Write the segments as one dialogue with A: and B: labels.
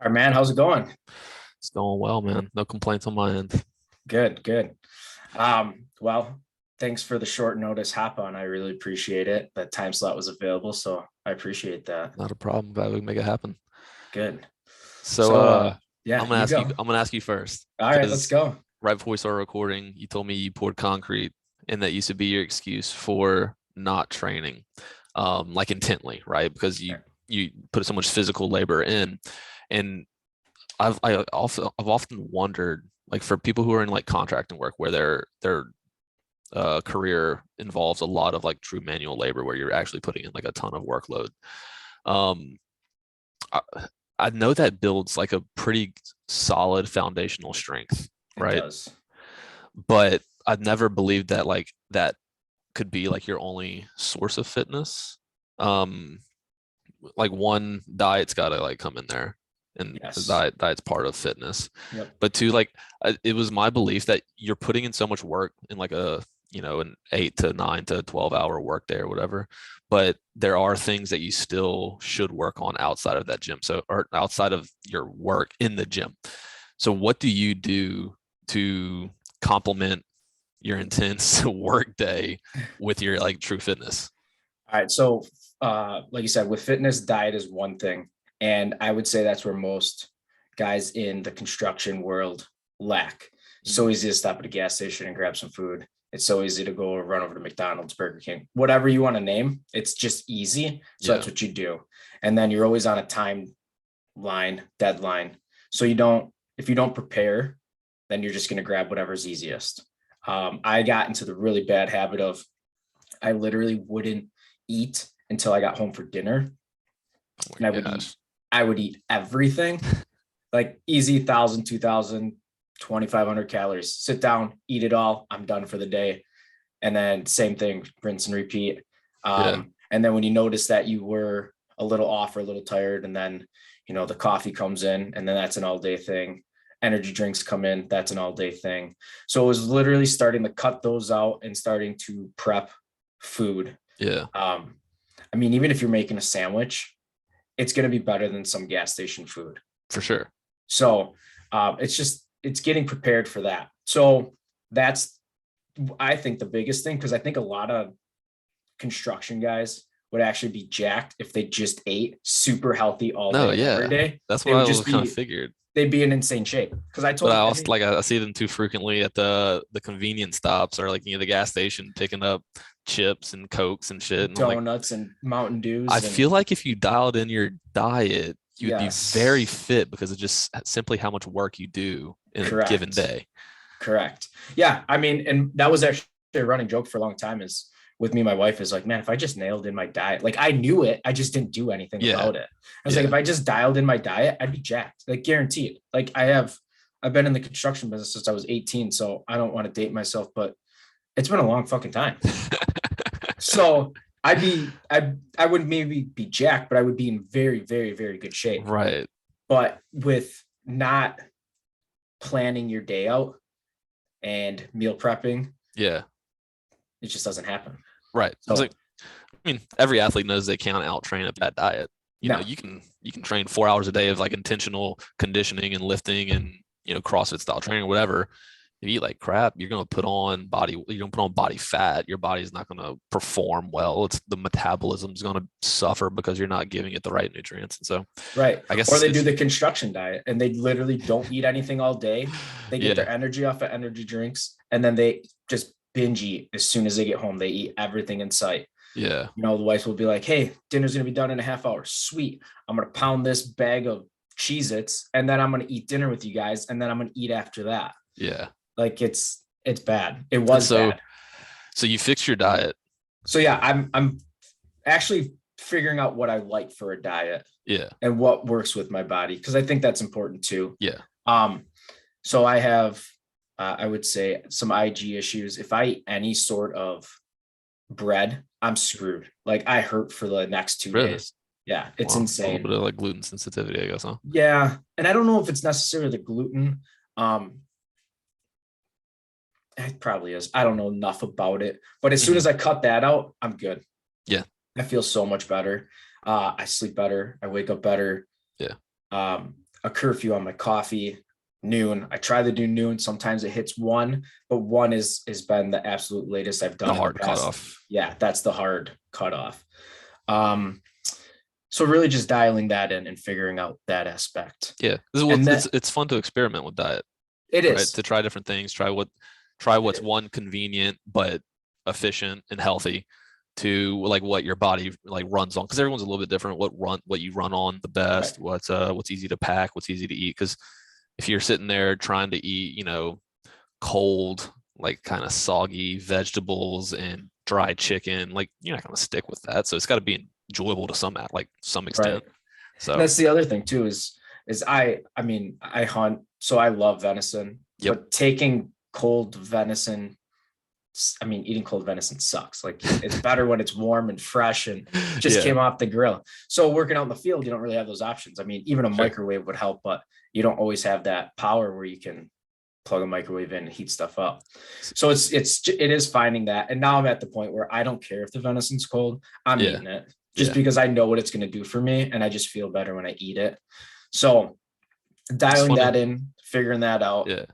A: All right, man, how's it going?
B: It's going well, man. No complaints on my end.
A: Good, good. Well, thanks for the short notice hop on. I really appreciate it. That time slot was available, so I appreciate that.
B: Not a problem. Glad we can make it happen.
A: Good.
B: So
A: So,
B: I'm
A: yeah,
B: gonna
A: you
B: ask you
A: go.
B: I'm gonna ask you first
A: All right, let's
B: because
A: go.
B: right before we started recording, you told me you poured concrete and that used to be your excuse for not training like intently, right? Because you
A: Yeah.
B: you put so much physical labor in. And I've often wondered, like for people who are in like contracting work where their career involves a lot of like true manual labor where you're actually putting in like a ton of workload. Um, I, I know that builds like a pretty solid foundational strength,
A: It
B: right?
A: does.
B: But I've never believed that like that could be like your only source of fitness. Um, like one diet's got to like come in there, and the
A: Yes.
B: diet's part of fitness.
A: Yep.
B: But two, like it was my belief that you're putting in so much work in like an 8 to 9 to 12 hour work day or whatever, but there are things that you still should work on outside of that gym, so or outside of your work in the gym. So what do you do to complement your intense work day with your like true fitness?
A: All right. So, like you said, with fitness, diet is one thing. And I would say that's where most guys in the construction world lack. It's so easy to stop at a gas station and grab some food. It's so easy to go run over to McDonald's, Burger King, whatever you want to name. It's just easy. So
B: Yeah,
A: that's what you do. And then you're always on a timeline, deadline. So you don't, if you don't prepare, then you're just going to grab whatever's easiest. I got into the really bad habit of I literally wouldn't eat until I got home for dinner,
B: oh
A: and I
B: my
A: would eat.
B: gosh.
A: I would eat everything, like easy 1,000, 2,000, 2,500 calories. Sit down, eat it all. I'm done for the day. And then same thing, rinse and repeat.
B: Yeah,
A: And then when you notice that you were a little off or a little tired, and then the coffee comes in, and then that's an all day thing. Energy drinks come in, that's an all day thing. So it was literally starting to cut those out and starting to prep food.
B: yeah,
A: um, I mean, even if you're making a sandwich, it's going to be better than some gas station food.
B: for sure.
A: So it's getting prepared for that. So that's, I think, the biggest thing, because I think a lot of construction guys would actually be jacked if they just ate super healthy all
B: No,
A: day, every
B: yeah,
A: day.
B: that's
A: They
B: what
A: would
B: I was
A: just
B: kind of
A: be,
B: figured.
A: they'd be in insane shape. Because
B: But I also like I see them too frequently at the convenience stops or like the gas station picking up chips and cokes and shit. And I'm like,
A: donuts and Mountain
B: I
A: Dews
B: feel
A: and
B: like if you dialed in your diet, you would be very
A: yes,
B: fit because of just simply how much work you do in a given
A: correct.
B: day.
A: Correct. Yeah. I mean, and that was actually a running joke for a long time is with me, my wife is like, man, if I just nailed in my diet, like I knew it, I just didn't do anything
B: Yeah,
A: about it. I was like,
B: yeah.
A: if I just dialed in my diet, I'd be jacked, like guaranteed. Like I've been in the construction business since I was 18. So I don't want to date myself, but it's been a long fucking time. So I wouldn't maybe be jacked, but I would be in very, very, very good shape.
B: Right.
A: But with not planning your day out and meal prepping,
B: Yeah.
A: it just doesn't happen.
B: Right. It's
A: So
B: like, I mean, every athlete knows they can't out train a bad diet.
A: no,
B: You can train 4 hours a day of like intentional conditioning and lifting and CrossFit style training or whatever. If you eat like crap, you're gonna put on body fat. Your body's not gonna perform well. It's the metabolism's gonna suffer because you're not giving it the right nutrients. And so
A: right.
B: I
A: Or
B: guess
A: they do
B: it's
A: the construction diet and they literally don't eat anything all day. They get their
B: yeah,
A: energy off of energy drinks, and then they just binge eat as soon as they get home. They eat everything in sight.
B: yeah,
A: The wife will be like, hey, dinner's going to be done in a half hour. Sweet. I'm going to pound this bag of Cheez Its, and then I'm going to eat dinner with you guys. And then I'm going to eat after that.
B: yeah.
A: Like it's bad. It
B: And
A: was
B: so
A: bad.
B: so you fix your diet.
A: So yeah, I'm actually figuring out what I like for a diet
B: Yeah,
A: and what works with my body, because I think that's important too.
B: yeah.
A: Um, so I have, I would say, some IG issues. If I eat any sort of bread, I'm screwed. Like I hurt for the next two
B: Really?
A: days. Yeah, it's
B: Well, a little
A: insane.
B: bit of like gluten sensitivity, I guess, huh?
A: Yeah, and I don't know if it's necessarily the gluten. Um, it probably is. I don't know enough about it, but as soon
B: Hmm.
A: as I cut that out, I'm good.
B: Yeah,
A: I feel so much better. I sleep better. I wake up better.
B: yeah.
A: a curfew on my coffee, noon. I try to do noon. Sometimes it hits 1, but 1 has been the absolute latest I've done
B: The
A: in the
B: hard
A: past.
B: cutoff.
A: Yeah, that's the hard cutoff. So really just dialing that in and figuring out that aspect.
B: Yeah,
A: And then
B: it's fun to experiment with diet,
A: it
B: right?
A: is.
B: To try different things, try what's one convenient but efficient and healthy to like what your body like runs on, because everyone's a little bit different. What you run on the best,
A: Right.
B: what's easy to pack, what's easy to eat. Because if you're sitting there trying to eat, cold, like kind of soggy vegetables and dried chicken, like you're not going to stick with that. So it's got to be enjoyable to some
A: Right.
B: extent.
A: And
B: So
A: that's the other thing too, is I mean, I hunt, so I love venison,
B: yep.
A: but taking cold venison, I mean, eating cold venison sucks. Like it's better when it's warm and fresh and just
B: Yeah,
A: came off the grill. So working out in the field, you don't really have those options. I mean, even a
B: sure.
A: microwave would help, but you don't always have that power where you can plug a microwave in and heat stuff up. So it is finding that. And now I'm at the point where I don't care if the venison's cold, I'm
B: Yeah,
A: eating it just
B: yeah.
A: because I know what it's going to do for me. And I just feel better when I eat it. So dialing
B: funny.
A: that in, figuring that out.
B: Yeah.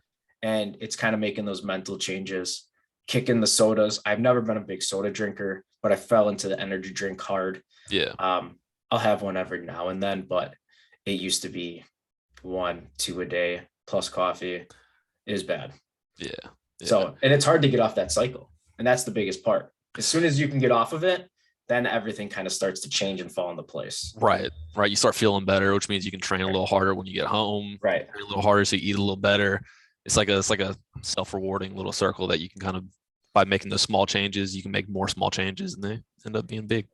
A: And it's kind of making those mental changes, kicking the sodas. I've never been a big soda drinker, but I fell into the energy drink hard.
B: Yeah.
A: I'll have one every now and then, but it used to be 1, 2 a day plus coffee. Is bad.
B: Yeah.
A: So, and it's hard to get off that cycle. And that's the biggest part. As soon as you can get off of it, then everything kind of starts to change and fall into place.
B: Right. You start feeling better, which means you can train a little harder when you get home.
A: Right.
B: Train a little harder, so you eat a little better. It's like a self-rewarding little circle that you can kind of, by making those small changes, you can make more small changes, and they end up being big.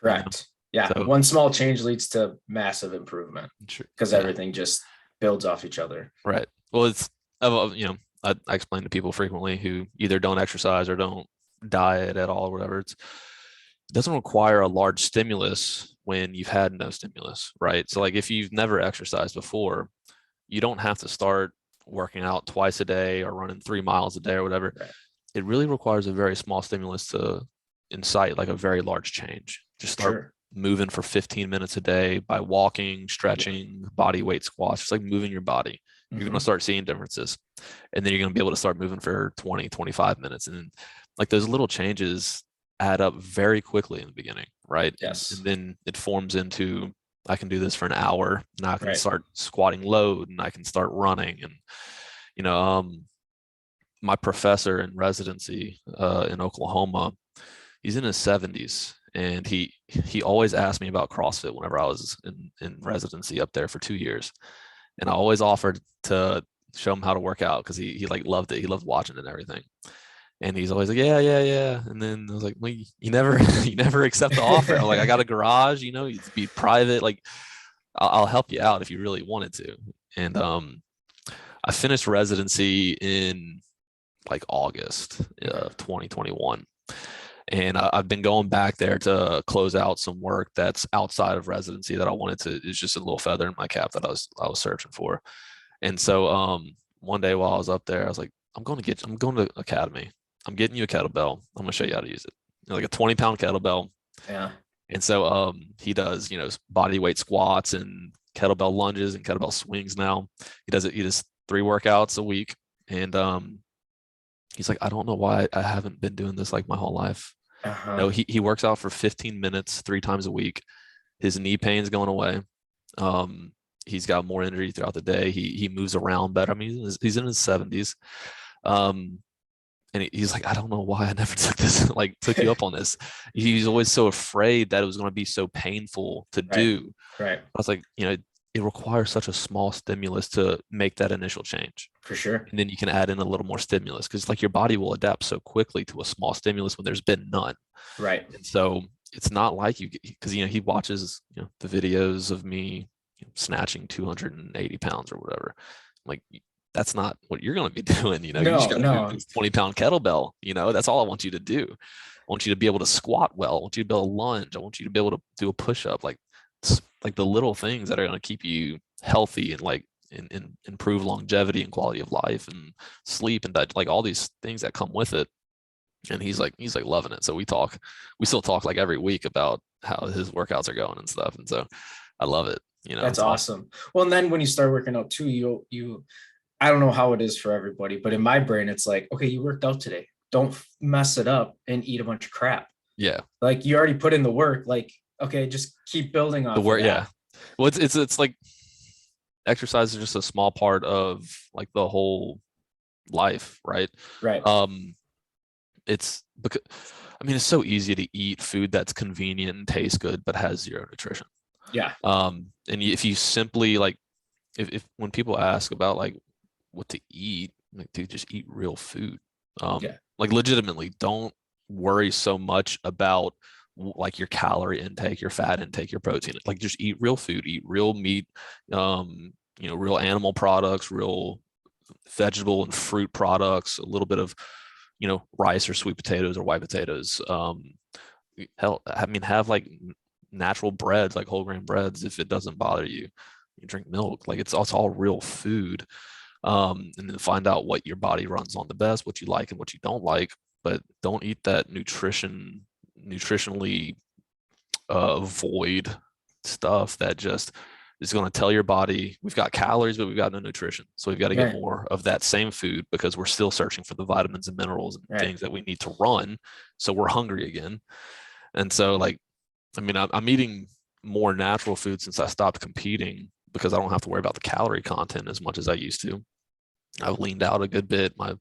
A: Correct. Yeah.
B: So,
A: one small change leads to massive improvement because everything just builds off each other.
B: Right. Well, it's, I explain to people frequently who either don't exercise or don't diet at all or whatever. It doesn't require a large stimulus when you've had no stimulus, right? So like if you've never exercised before, you don't have to start working out twice a day or running 3 miles a day or whatever.
A: Right.
B: It really requires a very small stimulus to incite like a very large change. Just start moving for 15 minutes a day by walking, stretching, body weight squats, just like moving your body. You're going to start seeing differences. And then you're going to be able to start moving for 20, 25 minutes. And like those little changes add up very quickly in the beginning, right?
A: Yes.
B: And then it forms into, I can do this for an hour. Now I can start squatting load and I can start running. And, my professor in residency in Oklahoma, he's in his 70s. And he always asked me about CrossFit whenever I was in residency up there for 2 years. And I always offered to show him how to work out because he like loved it. He loved watching it and everything. And he's always like, yeah. And then I was like, well, you never accept the offer. I'm like, I got a garage, you'd be private. Like I'll help you out if you really wanted to. And I finished residency in like August of 2021. And I've been going back there to close out some work that's outside of residency that I wanted to, is just a little feather in my cap that I was searching for. And so one day while I was up there, I was like, I'm going to Academy. I'm getting you a kettlebell. I'm going to show you how to use it. Like a 20-pound kettlebell.
A: Yeah.
B: And so he does, body weight squats and kettlebell lunges and kettlebell swings now. He does 3 workouts a week. And he's like, I don't know why I haven't been doing this like my whole life. No, he works out for 15 minutes 3 times a week. His knee pain's going away. He's got more energy throughout the day. He moves around better. I mean, he's in his 70s. And he's like, I don't know why I never took you up on this. He's always so afraid that it was going to be so painful to do.
A: Right.
B: I was like, it requires such a small stimulus to make that initial change.
A: For sure.
B: And then you can add in a little more stimulus because like your body will adapt so quickly to a small stimulus when there's been none.
A: Right.
B: And so it's not like because he watches the videos of me snatching 280 pounds or whatever. Like that's not what you're going to be doing. You just got to do this 20-pound kettlebell. That's all I want you to do. I want you to be able to squat well. I want you to be able to lunge. I want you to be able to do a push-up. Like the little things that are going to keep you healthy and like and improve longevity and quality of life and sleep and like all these things that come with it. And he's like loving it. So we still talk like every week about how his workouts are going and stuff. And so I love it.
A: That's awesome. Well, and then when you start working out too, I don't know how it is for everybody, but in my brain, it's like, okay, you worked out today. Don't mess it up and eat a bunch of crap.
B: Yeah.
A: Like you already put in the work. Like, okay, just keep building on
B: the work. Yeah. Well, it's like exercise is just a small part of like the whole life, right?
A: Right.
B: It's because it's so easy to eat food that's convenient and tastes good but has zero nutrition.
A: Yeah.
B: And if you simply like, if when people ask about like what to eat, like, dude, just eat real food. Like legitimately, don't worry so much about like your calorie intake, your fat intake, your protein. Like just eat real food, eat real meat, real animal products, real vegetable and fruit products, a little bit of, rice or sweet potatoes or white potatoes. Hell, have like natural breads, like whole grain breads, if it doesn't bother you. You drink milk, like it's all real food. And then find out what your body runs on the best, what you like and what you don't like, but don't eat that nutritionally void stuff that just is going to tell your body we've got calories, but we've got no nutrition. So we've got to get more of that same food because we're still searching for the vitamins and minerals and things that we need to run. So we're hungry again. And so like, I'm eating more natural food since I stopped competing because I don't have to worry about the calorie content as much as I used to. I've leaned out a good bit. My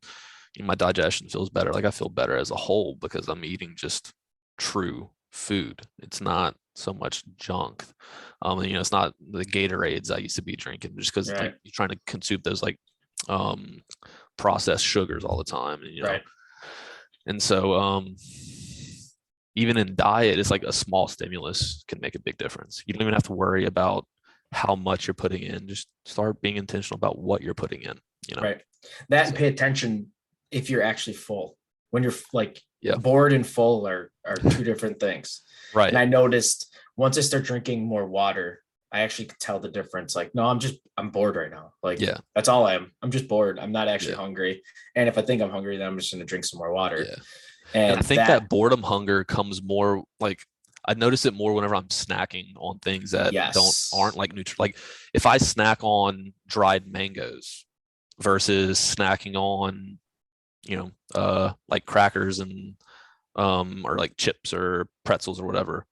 B: digestion feels better. Like I feel better as a whole because I'm eating just true food. It's not so much junk. It's not the Gatorades I used to be drinking just because like you're trying to consume those like processed sugars all the time. And, and so even in diet, it's like a small stimulus can make a big difference. You don't even have to worry about how much you're putting in. Just start being intentional about what you're putting in.
A: That and pay attention if you're actually full. When you're like bored and full are two different things. Right. And I noticed once I start drinking more water, I actually could tell the difference. Like, no, I'm bored right now. Like, that's all I am. I'm just bored. I'm not actually hungry. And if I think I'm hungry, then I'm just going to drink some more water. Yeah.
B: And I think that boredom hunger comes more like I notice it more whenever I'm snacking on things that aren't like nutrient. Like if I snack on dried mangoes versus snacking on, like crackers and or like chips or pretzels or whatever,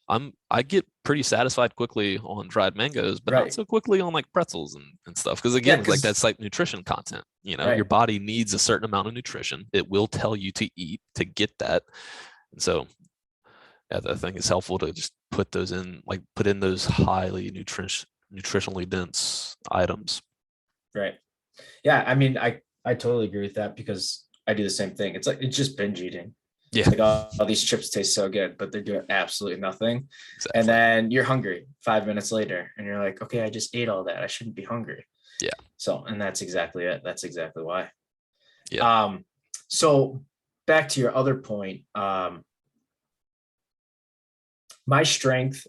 B: I get pretty satisfied quickly on dried mangoes, but not so quickly on like pretzels and stuff. Because again, like that's like nutrition content. Your body needs a certain amount of nutrition. It will tell you to eat to get that. And so I think it's helpful to just put in those highly nutritionally dense items.
A: Right. Yeah. I totally agree with that because I do the same thing. It's just binge eating. Yeah. Like all these chips taste so good, but they're doing absolutely nothing. Exactly. And then you're hungry 5 minutes later and you're like, okay, I just ate all that. I shouldn't be hungry. Yeah. So, and that's exactly it. That's exactly why. Yeah. So back to your other point, my strength,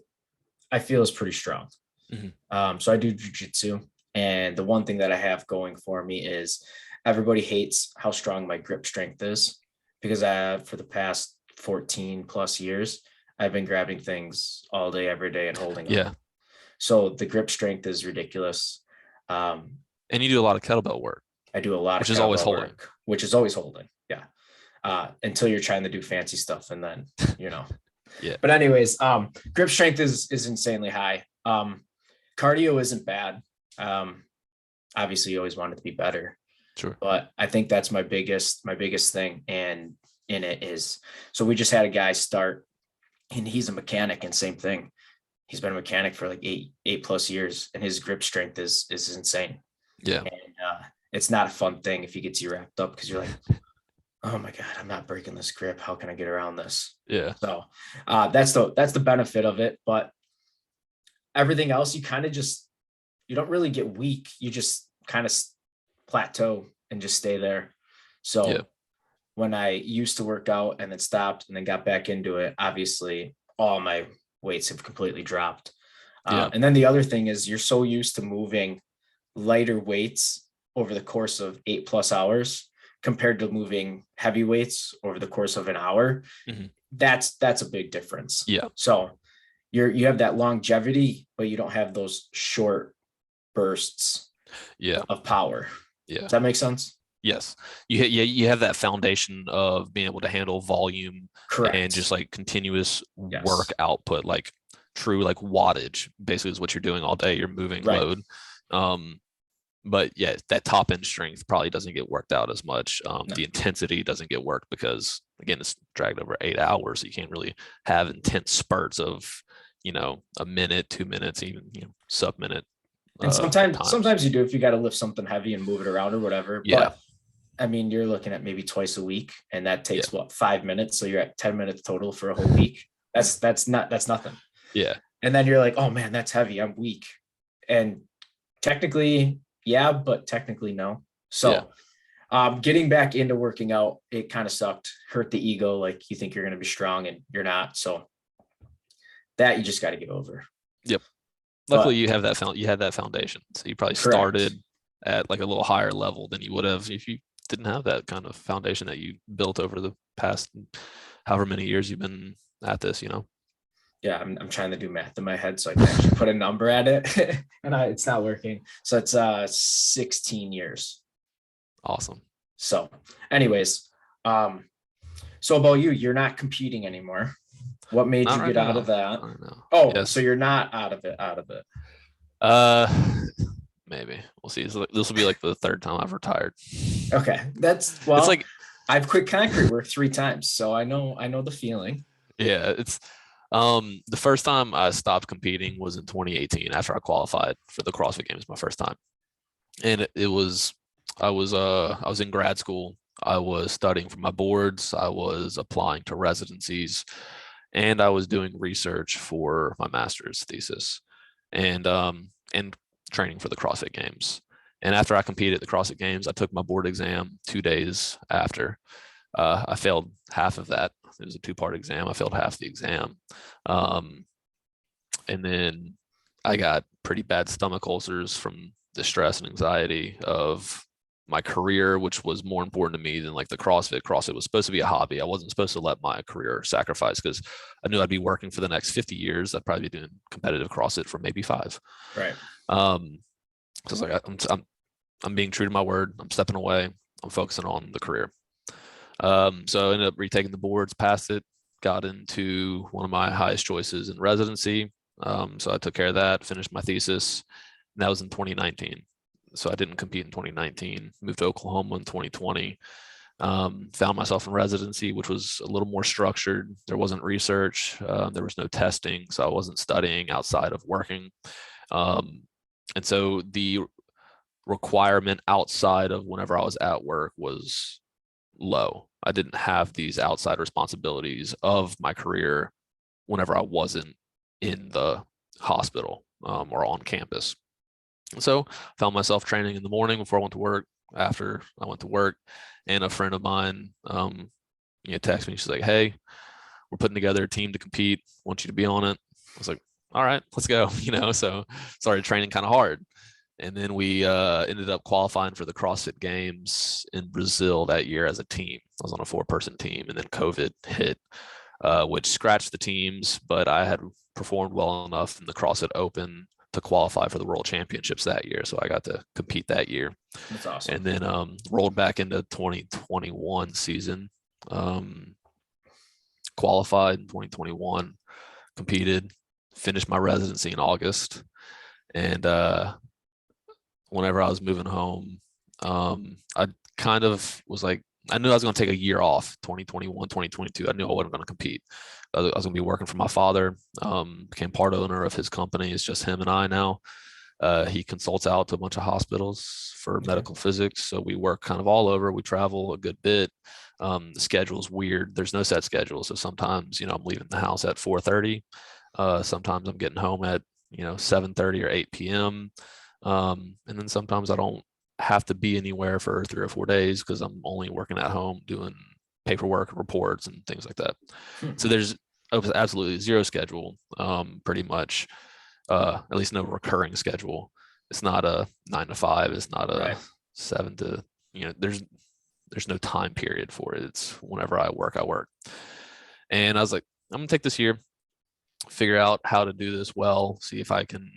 A: I feel is pretty strong. Mm-hmm. So I do jiu-jitsu. And the one thing that I have going for me is everybody hates how strong my grip strength is because for the past 14 plus years, I've been grabbing things all day, every day and holding them. So the grip strength is ridiculous.
B: And you do a lot of kettlebell work.
A: I do a lot of kettlebell work, which is always holding. Yeah. Until you're trying to do fancy stuff and then, Yeah. But anyways, grip strength is insanely high. Cardio isn't bad. Obviously you always want it to be better. Sure. But I think that's my biggest thing. And in it is, so we just had a guy start and he's a mechanic and same thing. He's been a mechanic for like eight plus years and his grip strength is insane. Yeah. And it's not a fun thing if he gets you wrapped up because you're like, oh my God, I'm not breaking this grip. How can I get around this? Yeah. So that's the benefit of it. But everything else, you don't really get weak. You just kind of plateau and just stay there. So when I used to work out and then stopped and then got back into it, obviously all my weights have completely dropped. And then the other thing is you're so used to moving lighter weights over the course of 8+ hours compared to moving heavy weights over the course of an hour. Mm-hmm. That's a big difference. Yeah. So you have that longevity, but you don't have those short bursts
B: Yeah.
A: of power.
B: Yeah.
A: Does that make sense?
B: Yes. You have that foundation of being able to handle volume
A: Correct.
B: and just like continuous
A: Yes.
B: work output, like true like wattage basically is what you're doing all day. You're moving
A: Right.
B: load. But yeah, that top end strength probably doesn't get worked out as much.
A: No.
B: The intensity doesn't get worked because again, it's dragged over 8 hours. So you can't really have intense spurts of, a minute, 2 minutes, even, sub minute.
A: And
B: times.
A: sometimes you do if you got to lift something heavy and move it around or whatever.
B: Yeah.
A: But I mean, you're looking at maybe twice a week, and that takes 5 minutes. So you're at 10 minutes total for a whole week. That's nothing.
B: Yeah.
A: And then you're like, oh man, that's heavy. I'm weak. And technically, yeah, but technically no. So getting back into working out, it kind of sucked, hurt the ego. Like you think you're going to be strong and you're not. So that you just got to get over.
B: Yep. Luckily, you had that foundation. So you probably started at like a little higher level than you would have if you didn't have that kind of foundation that you built over the past however many years you've been at this,
A: Yeah, I'm trying to do math in my head so I can actually put a number at it, and it's not working. So it's 16 years.
B: Awesome.
A: So, anyways, so about you, you're not competing anymore. What made you get out of that? Oh, yes. So you're not out of it.
B: Maybe we'll see. This will be like the third time I've retired.
A: Okay, it's like I've quit concrete work 3 times, so I know the feeling.
B: Yeah, it's the first time I stopped competing was in 2018 after I qualified for the CrossFit Games, my first time, and I was in grad school. I was studying for my boards. I was applying to residencies. And I was doing research for my master's thesis and training for the CrossFit Games. And after I competed at the CrossFit Games, I took my board exam 2 days after. I failed half of that. It was a 2-part exam. I failed half the exam. And then I got pretty bad stomach ulcers from the stress and anxiety of my career, which was more important to me than like the CrossFit. CrossFit was supposed to be a hobby. I wasn't supposed to let my career sacrifice because I knew I'd be working for the next 50 years. I'd probably be doing competitive CrossFit for maybe 5.
A: Right.
B: So it's like I'm being true to my word. I'm stepping away. I'm focusing on the career. So I ended up retaking the boards, passed it, got into one of my highest choices in residency. So I took care of that, finished my thesis, and that was in 2019. So I didn't compete in 2019, moved to Oklahoma in 2020, found myself in residency, which was a little more structured. There wasn't research. There was no testing. So I wasn't studying outside of working. And so the requirement outside of whenever I was at work was low. I didn't have these outside responsibilities of my career whenever I wasn't in the hospital or on campus. So found myself training in the morning before I went to work, after I went to work, and a friend of mine, texted me. She's like, "Hey, we're putting together a team to compete. Want you to be on it." I was like, "All right, let's go." So started training kind of hard. And then we ended up qualifying for the CrossFit Games in Brazil that year as a team. I was on a 4-person team, and then COVID hit, which scratched the teams, but I had performed well enough in the CrossFit Open to qualify for the World Championships that year. So I got to compete that year.
A: That's awesome.
B: And then rolled back into 2021 season, qualified in 2021, competed, finished my residency in August. And whenever I was moving home, I kind of was like, I knew I was going to take a year off, 2021, 2022. I knew I wasn't going to compete. I was going to be working for my father, became part owner of his company. It's just him and I now. He consults out to a bunch of hospitals for medical physics. So we work kind of all over. We travel a good bit. The schedule is weird. There's no set schedule. So sometimes, I'm leaving the house at 4:30. Sometimes I'm getting home at, 7:30 or 8 p.m. And then sometimes I don't have to be anywhere for 3 or 4 days because I'm only working at home doing paperwork, reports, and things like that. So there's absolutely zero schedule, pretty much, at least no recurring schedule. It's not a 9 to 5. It's not a 7 to, there's no time period for it. It's whenever I work, I work. And I was like, I'm gonna take this year. figure out how to do this well, see if I can,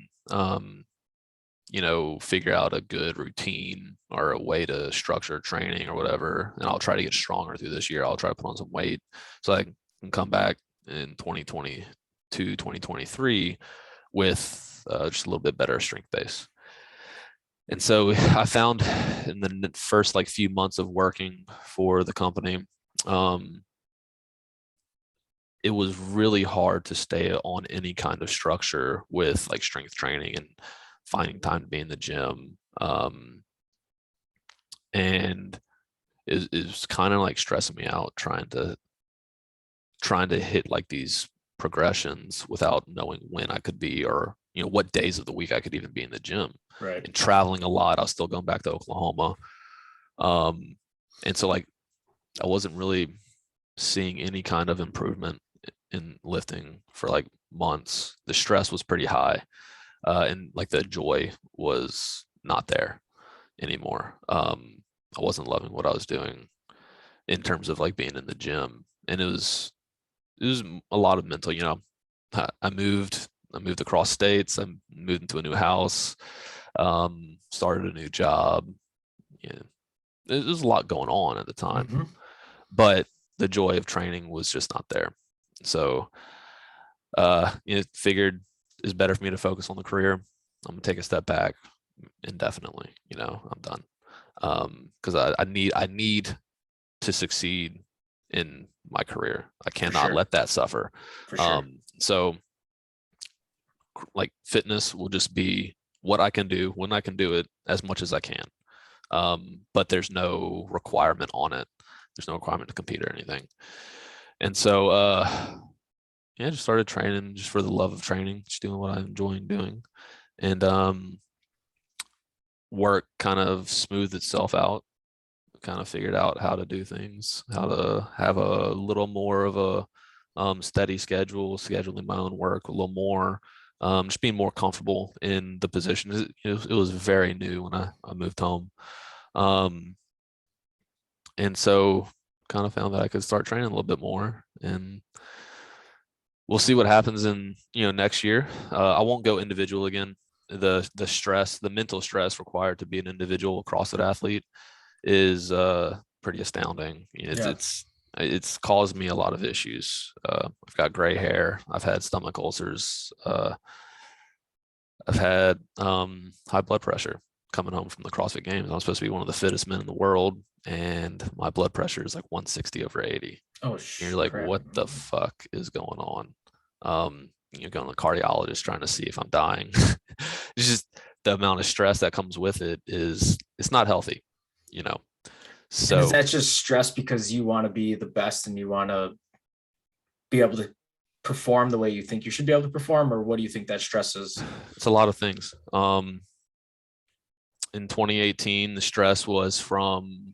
B: figure out a good routine or a way to structure training or whatever. And I'll try to get stronger through this year. I'll try to put on some weight so I can come back in 2022, 2023 with just a little bit better strength base. And so I found in the first like few months of working for the company, it was really hard to stay on any kind of structure with like strength training and finding time to be in the gym. And it was kind of like stressing me out trying to hit like these progressions without knowing when I could be, or what days of the week I could even be in the gym.
A: Right.
B: And traveling a lot. I was still going back to Oklahoma. And so like I wasn't really seeing any kind of improvement in lifting for like months. The stress was pretty high. And like the joy was not there anymore. I wasn't loving what I was doing in terms of like being in the gym. And it was a lot of mental, I moved across states. I moved into a new house, started a new job. Yeah, there's a lot going on at the time,
A: Mm-hmm.
B: but the joy of training was just not there. So, figured it's better for me to focus on the career. I'm gonna take a step back indefinitely. I'm done. Because I need to succeed in my career. I cannot let that suffer.
A: For sure.
B: So like fitness will just be what I can do when I can do it as much as I can. But there's no requirement on it. There's no requirement to compete or anything. And so, just started training just for the love of training, just doing what I enjoy doing. And work kind of smoothed itself out, kind of figured out how to do things, how to have a little more of a steady schedule, scheduling my own work a little more, just being more comfortable in the position. It was very new when I moved home. And so kind of found that I could start training a little bit more, and we'll see what happens in, next year. I won't go individual again. The stress, the mental stress required to be an individual CrossFit athlete is pretty astounding. It's caused me a lot of issues. I've got gray hair. I've had stomach ulcers. I've had high blood pressure coming home from the CrossFit Games. I'm supposed to be one of the fittest men in the world, and my blood pressure is like 160 over 80.
A: Oh,
B: and you're like,
A: crap.
B: what the fuck is going on? You're going to the cardiologist trying to see if I'm dying. It's just the amount of stress that comes with it it's not healthy, So
A: and is that just stress because you want to be the best and you want to be able to perform the way you think you should be able to perform, or what do you think that stress is?
B: It's a lot of things. In 2018, the stress was from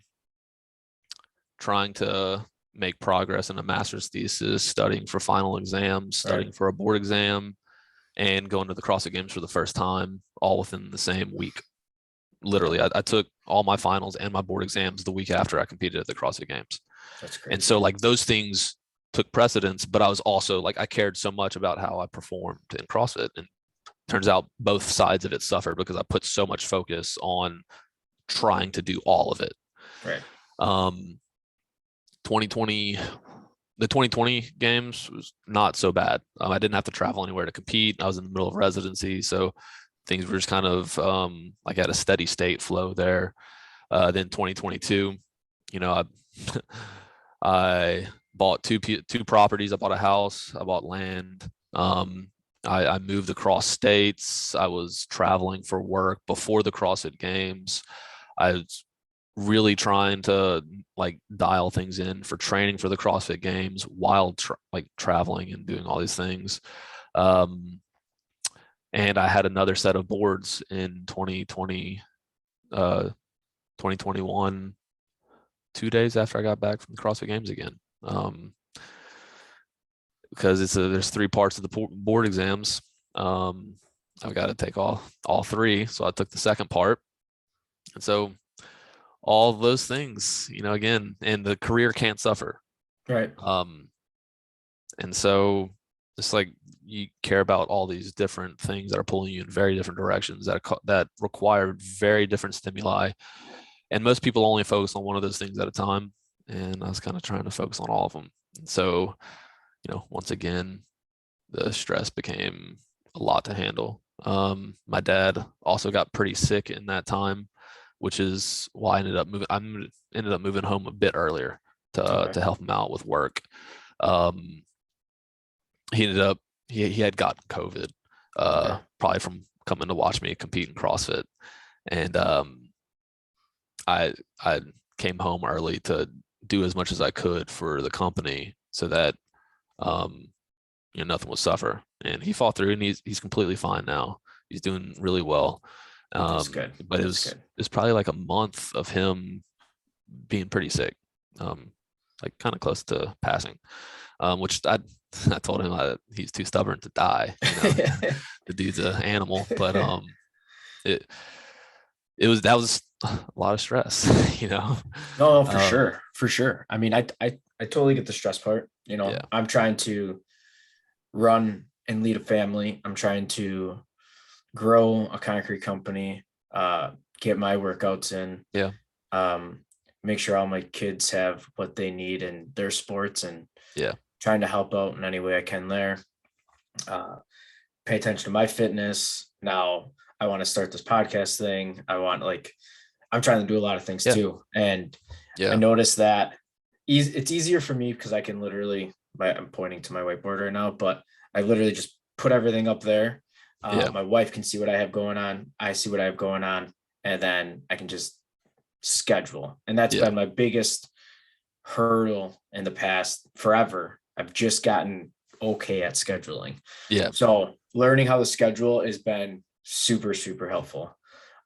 B: trying to make progress in a master's thesis, studying for final exams, studying for a board exam, and going to the CrossFit Games for the first time, all within the same week. Literally, I took all my finals and my board exams the week after I competed at the CrossFit Games.
A: That's crazy.
B: And so like those things took precedence, but I was also like, I cared so much about how I performed in CrossFit. And turns out both sides of it suffered because I put so much focus on trying to do all of it.
A: Right.
B: 2020, the 2020 games was not so bad. I didn't have to travel anywhere to compete. I was in the middle of residency, so things were just kind of like at a steady state flow there. Then 2022, I bought two properties. I bought a house. I bought land. I moved across states. I was traveling for work before the CrossFit Games. I was really trying to like dial things in for training for the CrossFit Games while traveling and doing all these things. And I had another set of boards in 2020, 2021, 2 days after I got back from the CrossFit Games again. Because there's 3 parts of the board exams. I've got to take all 3. So I took the second part. And so all of those things, again, and the career can't suffer.
A: Right.
B: And so It's like you care about all these different things that are pulling you in very different directions that require very different stimuli. And most people only focus on one of those things at a time. And I was kind of trying to focus on all of them. So, once again, the stress became a lot to handle. My dad also got pretty sick in that time, which is why I ended up moving home a bit earlier
A: Okay.
B: to help him out with work. Um, he ended up he had gotten COVID,
A: Okay.
B: probably from coming to watch me compete in CrossFit, and I came home early to do as much as I could for the company so that um, nothing would suffer. And he fought through, and he's completely fine now. He's doing really well.
A: That's good.
B: But
A: That's good.
B: it was probably like a month of him being pretty sick, like kind of close to passing. Which I told him he's too stubborn to die. The dude's an animal, but it that was a lot of stress.
A: No, for
B: Um,
A: sure. For sure. I mean, I totally get the stress part.
B: yeah,
A: I'm trying to run and lead a family. I'm trying to grow a concrete company, get my workouts in,
B: yeah,
A: um, make sure all my kids have what they need in their sports, and
B: yeah,
A: trying to help out in any way I can there. Uh, Pay attention to my fitness. Now I want to start this podcast thing. I'm trying to do a lot of things
B: yeah,
A: too. And I
B: yeah,
A: noticed that it's easier for me because I can literally, I'm pointing to my whiteboard right now, but I literally just put everything up there.
B: yeah,
A: My wife can see what I have going on. I see what I have going on. And then I can just schedule. And that's
B: yeah,
A: been my biggest hurdle in the past forever. I've just gotten okay at scheduling.
B: yeah,
A: So learning how to schedule has been super, super helpful.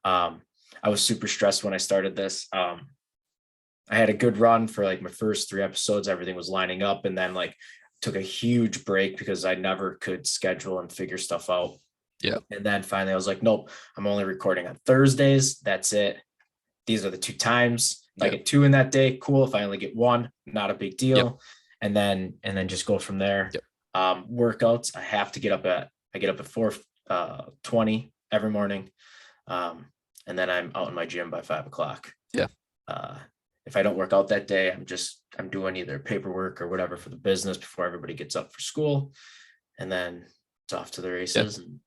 A: Um, I was super stressed when I started this. I had a good run for like my first 3 episodes. Everything was lining up, and then like took a huge break because I never could schedule and figure stuff out.
B: yeah,
A: And then finally I was like, nope, I'm only recording on Thursdays. That's it. These are the 2 times. If I
B: yeah,
A: get 2 in that day, cool. If I only get 1, not a big
B: yep,
A: deal. And then just go from there.
B: yep,
A: Workouts, I get up at 4:20 every morning. Um, and then I'm out in my gym by 5 o'clock.
B: yeah,
A: Uh, if I don't work out that day, I'm doing either paperwork or whatever for the business before everybody gets up for school. And then it's off to the
B: yeah,
A: races, and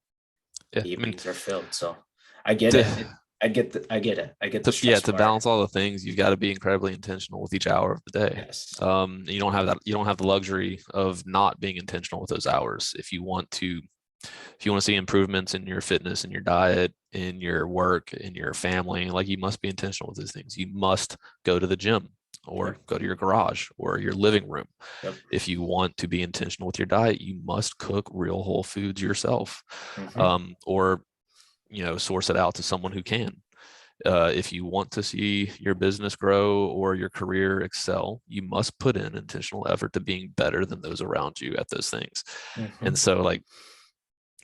B: yeah.
A: the
B: I mean,
A: evenings are filled. So I get
B: to,
A: it. I get it. I get the
B: yeah,
A: stress
B: to
A: part.
B: balance all the things, you've got to be incredibly intentional with each hour of the day.
A: Yes.
B: You don't have that. You don't have the luxury of not being intentional with those hours. If you want to see improvements in your fitness, in your diet, in your work, in your family, like you must be intentional with these things. You must go to the gym or
A: Yep.
B: go to your garage or your living room.
A: Yep.
B: If you want to be intentional with your diet, you must cook real whole foods yourself,
A: Mm-hmm.
B: or source it out to someone who can. If you want to see your business grow or your career excel, you must put in intentional effort to being better than those around you at those things.
A: Mm-hmm.
B: And so, like,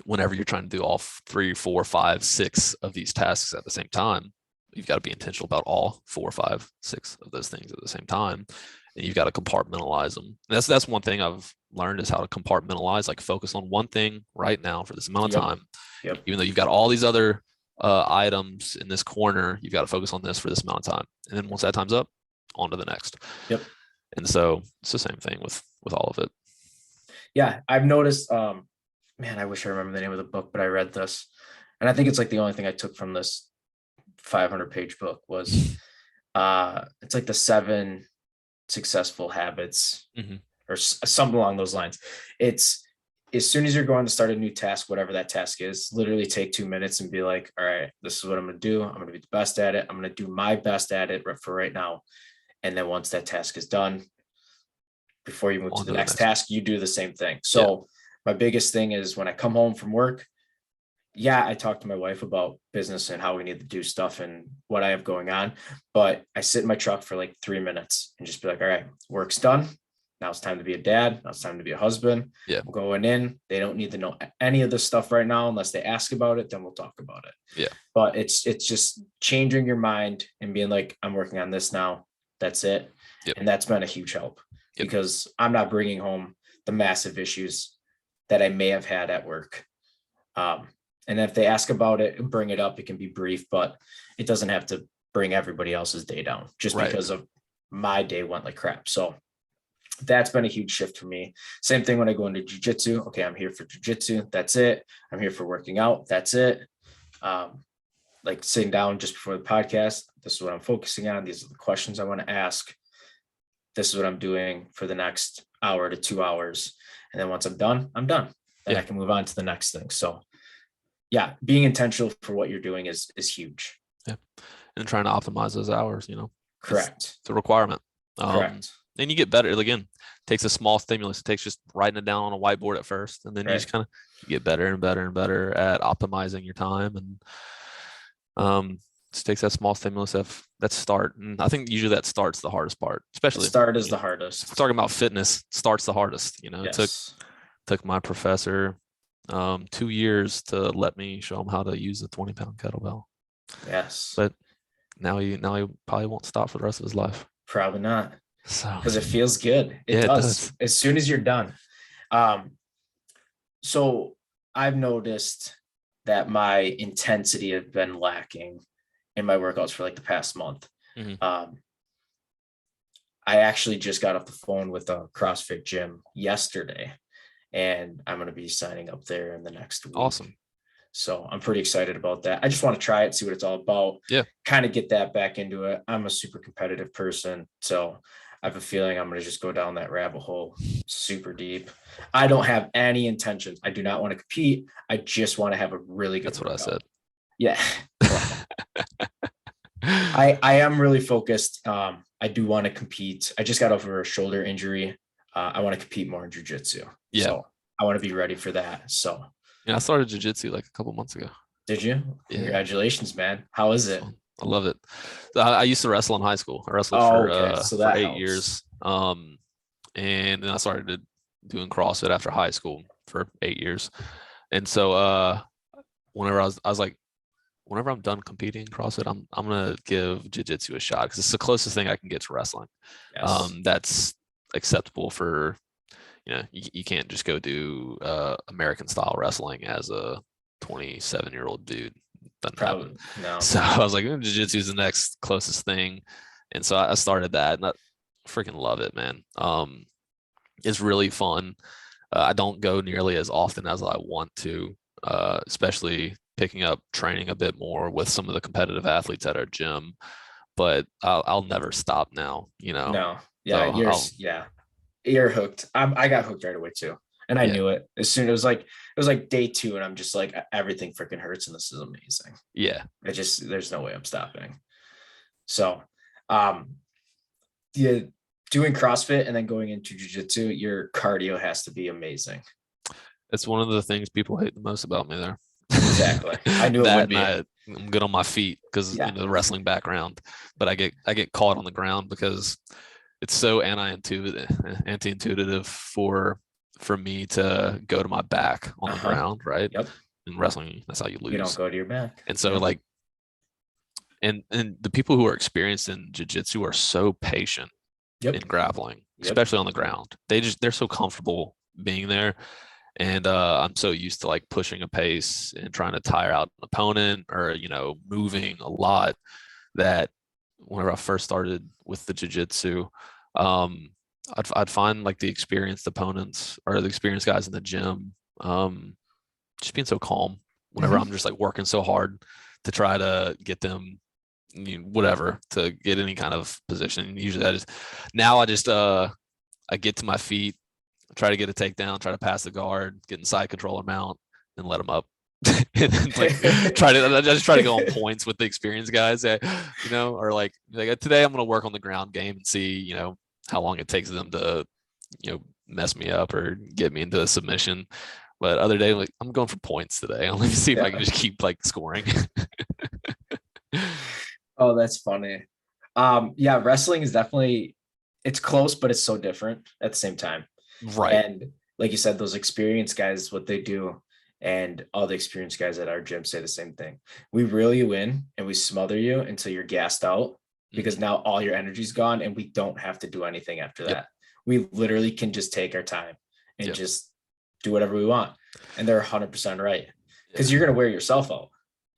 B: whenever you're trying to do all 3, 4, 5, 6 of these tasks at the same time, you've got to be intentional about all 4, 5, 6 of those things at the same time. And you've got to compartmentalize them. And that's one thing I've learned is how to compartmentalize, like focus on one thing right now for this amount of
A: Yep.
B: time.
A: Yep.
B: Even though you've got all these other items in this corner, you've got to focus on this for this amount of time. And then once that time's up, on to the next.
A: Yep.
B: And so it's the same thing with all of it.
A: Yeah. I've noticed, man, I wish I remember the name of the book, but I read this. And I think it's like the only thing I took from this 500-page book was it's like the 7 successful habits,
B: Mm-hmm.
A: or something along those lines. It's as soon as you're going to start a new task, whatever that task is, literally take 2 minutes and be like, all right, this is what I'm going to do. I'm going to be the best at it. I'm going to do my best at it for right now. And then once that task is done, before you move to
B: On
A: the
B: to the
A: next
B: next one.
A: task, you do the same thing.
B: Yeah.
A: So my biggest thing is when I come home from work, yeah, I talk to my wife about business and how we need to do stuff and what I have going on. But I sit in my truck for like 3 minutes and just be like, all right, work's done. Now it's time to be a dad. Now it's time to be a husband.
B: Yeah.
A: I'm going in. They don't need to know any of this stuff right now unless they ask about it. Then we'll talk about it.
B: Yeah.
A: But it's just changing your mind and being like, I'm working on this now. That's it.
B: Yep.
A: And that's been a huge help
B: Yep.
A: because I'm not bringing home the massive issues that I may have had at work. And if they ask about it and bring it up, it can be brief, but it doesn't have to bring everybody else's day down just
B: Right.
A: because of my day went like crap. So that's been a huge shift for me. Same thing when I go into jujitsu. Okay, I'm here for jujitsu. That's it. I'm here for working out. That's it. Like sitting down just before the podcast, this is what I'm focusing on. These are the questions I want to ask. This is what I'm doing for the next hour to 2 hours. And then once I'm done, I'm done. Then I can move on to the next thing. So yeah, being intentional for what you're doing is huge.
B: Yeah. And trying to optimize those hours,
A: Correct.
B: It's a requirement.
A: Correct.
B: And you get better. Again, takes a small stimulus. It takes just writing it down on a whiteboard at first, and then you just kind of get better and better and better at optimizing your time. And just takes that small stimulus. That start. And I think usually that start's the hardest part, especially
A: the start is the hardest.
B: Talking about fitness, starts the hardest.
A: Yes.
B: It took my professor 2 years to let me show him how to use a 20-pound kettlebell.
A: Yes.
B: But now he probably won't stop for the rest of his life.
A: Probably not.
B: So
A: because it feels good. It does. As soon as you're done. So I've noticed that my intensity has been lacking in my workouts for like the past month.
B: Mm-hmm.
A: I actually just got off the phone with a CrossFit gym yesterday, and I'm going to be signing up there in the next week.
B: Awesome.
A: So I'm pretty excited about that. I just want to try it, see what it's all about.
B: Yeah.
A: Kind of get that back into it. I'm a super competitive person, so I have a feeling I'm going to just go down that rabbit hole super deep. I don't have any intentions. I do not want to compete. I just want to have a really good workout.
B: That's what I said.
A: Yeah. I am really focused. I do want to compete. I just got over a shoulder injury. I want to compete more in jiu-jitsu.
B: Yeah.
A: So I want to be ready for that. So
B: yeah, I started jiu-jitsu like a couple months ago.
A: Did you?
B: Yeah.
A: Congratulations, man. How is it?
B: I love it. I used to wrestle in high school. I wrestled for 8 years. And then I started doing CrossFit after high school for 8 years. And so whenever I was like, whenever I'm done competing in CrossFit, I'm gonna give jiu-jitsu a shot because it's the closest thing I can get to wrestling.
A: Yes.
B: That's acceptable for, you can't just go do American style wrestling as a 27-year-old dude.
A: Probably no.
B: So I was like, jiu-jitsu is the next closest thing, and so I started that, and I freaking love it, man. It's really fun. I don't go nearly as often as I want to, especially picking up training a bit more with some of the competitive athletes at our gym. But I'll never stop now.
A: No. Yeah. So you're hooked. I got hooked right away too. And I knew it as soon. It was like day 2, and I'm just like, everything freaking hurts, and this is amazing.
B: Yeah.
A: There's no way I'm stopping. So, doing CrossFit and then going into jiu-jitsu, your cardio has to be amazing.
B: It's one of the things people hate the most about me there.
A: Exactly. I knew it would be.
B: I'm good on my feet because the wrestling background, but I get caught on the ground because it's so anti-intuitive for me to go to my back on the ground, right?
A: Yep.
B: In wrestling, that's how you lose.
A: You don't go to your back.
B: And so like, and the people who are experienced in jiu-jitsu are so patient in grappling, especially on the ground. They're so comfortable being there. And I'm so used to like pushing a pace and trying to tire out an opponent or, moving a lot that whenever I first started with the jiu-jitsu, I'd find like the experienced opponents or the experienced guys in the gym just being so calm whenever I'm just like working so hard to try to get them whatever to get any kind of position. And usually I get to my feet, try to get a takedown, try to pass the guard, get in side controller mount, and let them up. And then I just try to go on points with the experienced guys, or like today I'm going to work on the ground game and see, how long it takes them to, mess me up or get me into a submission. But other day, like I'm going for points today. Let me see if I can just keep like scoring.
A: Oh, that's funny. Wrestling is definitely, it's close, but it's so different at the same time.
B: Right.
A: And like you said, those experienced guys, what they do, and all the experienced guys at our gym say the same thing. We reel you in and we smother you until you're gassed out, because now all your energy's gone and we don't have to do anything after that. We literally can just take our time and just do whatever we want. And they're 100% right. Because you're going to wear yourself out.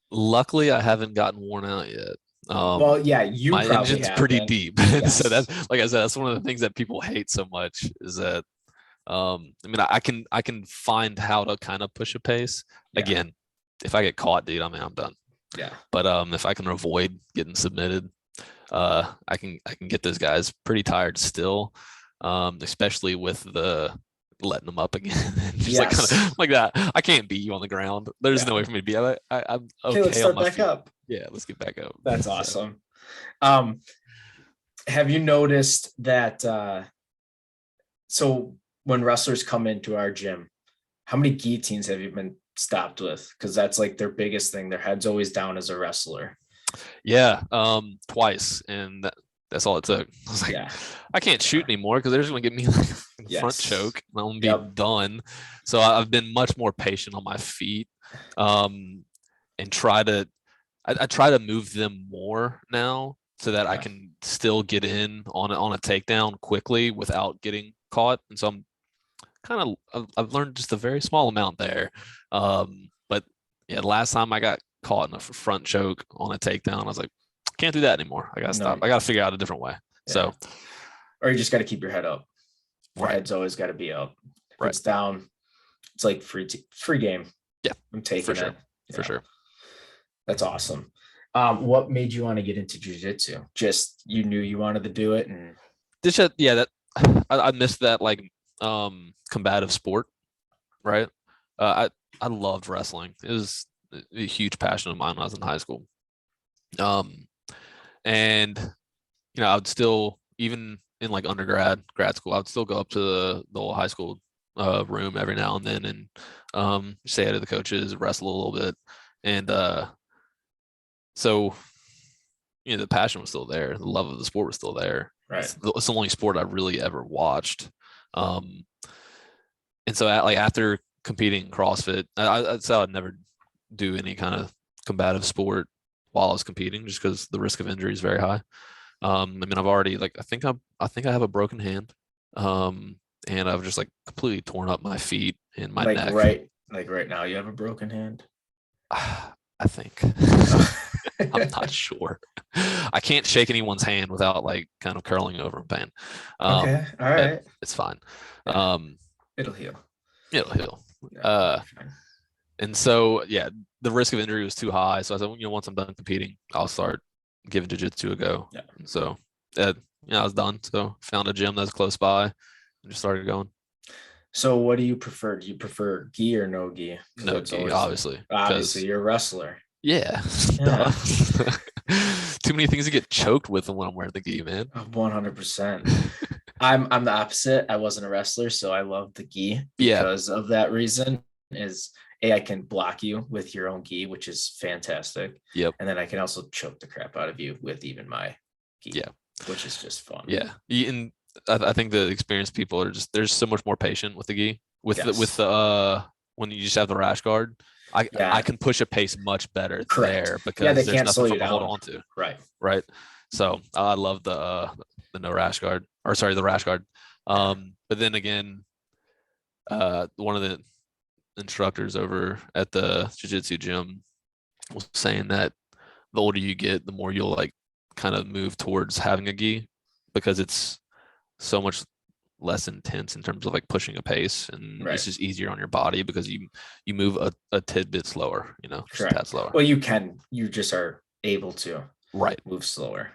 B: Luckily, I haven't gotten worn out yet.
A: Well, yeah, you
B: my
A: probably
B: engine's
A: have
B: pretty
A: been.
B: deep.
A: Yes.
B: So that's, like I said, that's one of the things that people hate so much is that, I mean, I can find how to kind of push a pace.
A: Yeah.
B: Again, if I get caught, dude, I mean, I'm done.
A: Yeah.
B: But if I can avoid getting submitted, I can get those guys pretty tired still, especially with the letting them up again. Just
A: Yes.
B: like kind of like that. I can't beat you on the ground. There's
A: Yeah.
B: no way for me to be. I'm okay.
A: Okay, let's start
B: on my
A: back
B: feet.
A: up.
B: Yeah, let's get back up.
A: That's awesome. Have you noticed that? So when wrestlers come into our gym, how many guillotines have you been stopped with? Because that's like their biggest thing. Their head's always down as a wrestler.
B: Yeah, twice, and that's all it took. I was like,
A: Yeah.
B: I can't shoot anymore because they're just gonna give me like a front choke. And I'm gonna be done. So I've been much more patient on my feet, and try to I try to move them more now so that I can still get in on a takedown quickly without getting caught. And so I'm kind of I've learned just a very small amount there. But yeah, the last time I got caught in a front choke on a takedown, I was like, can't do that anymore. I gotta stop. I gotta figure out a different way. Yeah. So,
A: or you just got to keep your head up. Your
B: right.
A: head's always got to be up. If
B: right.
A: It's down. It's like free game.
B: Yeah,
A: I'm taking
B: for sure.
A: it.
B: For sure.
A: That's awesome. What made you want to get into jiu-jitsu? Just you knew you wanted to do it, and
B: that I missed that like combative sport, right? I loved wrestling. It was a huge passion of mine when I was in high school. And you know, I would still, even in like grad school, I would still go up to the old high school room every now and then and say hi to the coaches, wrestle a little bit. And so, you know, the passion was still there. The love of the sport was still there.
A: Right.
B: It's the only sport I really ever watched. And so after competing in CrossFit, I said I'd never do any kind of combative sport while I was competing, just because the risk of injury is very high. I mean, I've already I think I have a broken hand, and I've just like completely torn up my feet and my neck.
A: Right now, you have a broken hand.
B: I think. I'm not sure. I can't shake anyone's hand without like kind of curling over in pain.
A: Okay, all right,
B: it's fine.
A: It'll heal.
B: It'll heal. And so yeah, the risk of injury was too high. So I said, you know, once I'm done competing, I'll start giving jiu-jitsu a go. Yeah. And so I was done. So found a gym that's close by and just started going.
A: So what do you prefer? Do you prefer gi or no gi?
B: No gi, obviously.
A: Obviously, you're a wrestler.
B: Yeah. Too many things to get choked with when I'm wearing the gi, man.
A: 100%. I'm the opposite. I wasn't a wrestler, so I love the gi because of that reason. I can block you with your own gi, which is fantastic.
B: Yep.
A: And then I can also choke the crap out of you with even my gi. Yeah. Which is just fun.
B: Yeah. And I think the experienced people are there's so much more patient with the gi. With the when you just have the rash guard. I can push a pace much better there because
A: they
B: there's
A: can't slow
B: nothing
A: you
B: to
A: down.
B: hold on to.
A: Right.
B: So I love the no rash guard, or sorry, the rash guard. But then again, one of the instructors over at the jiu-jitsu gym was saying that the older you get, the more you'll like kind of move towards having a gi because it's so much less intense in terms of like pushing a pace, and it's just easier on your body because you move a tidbit slower, you know, just a tad slower.
A: Well, you just are able to move slower.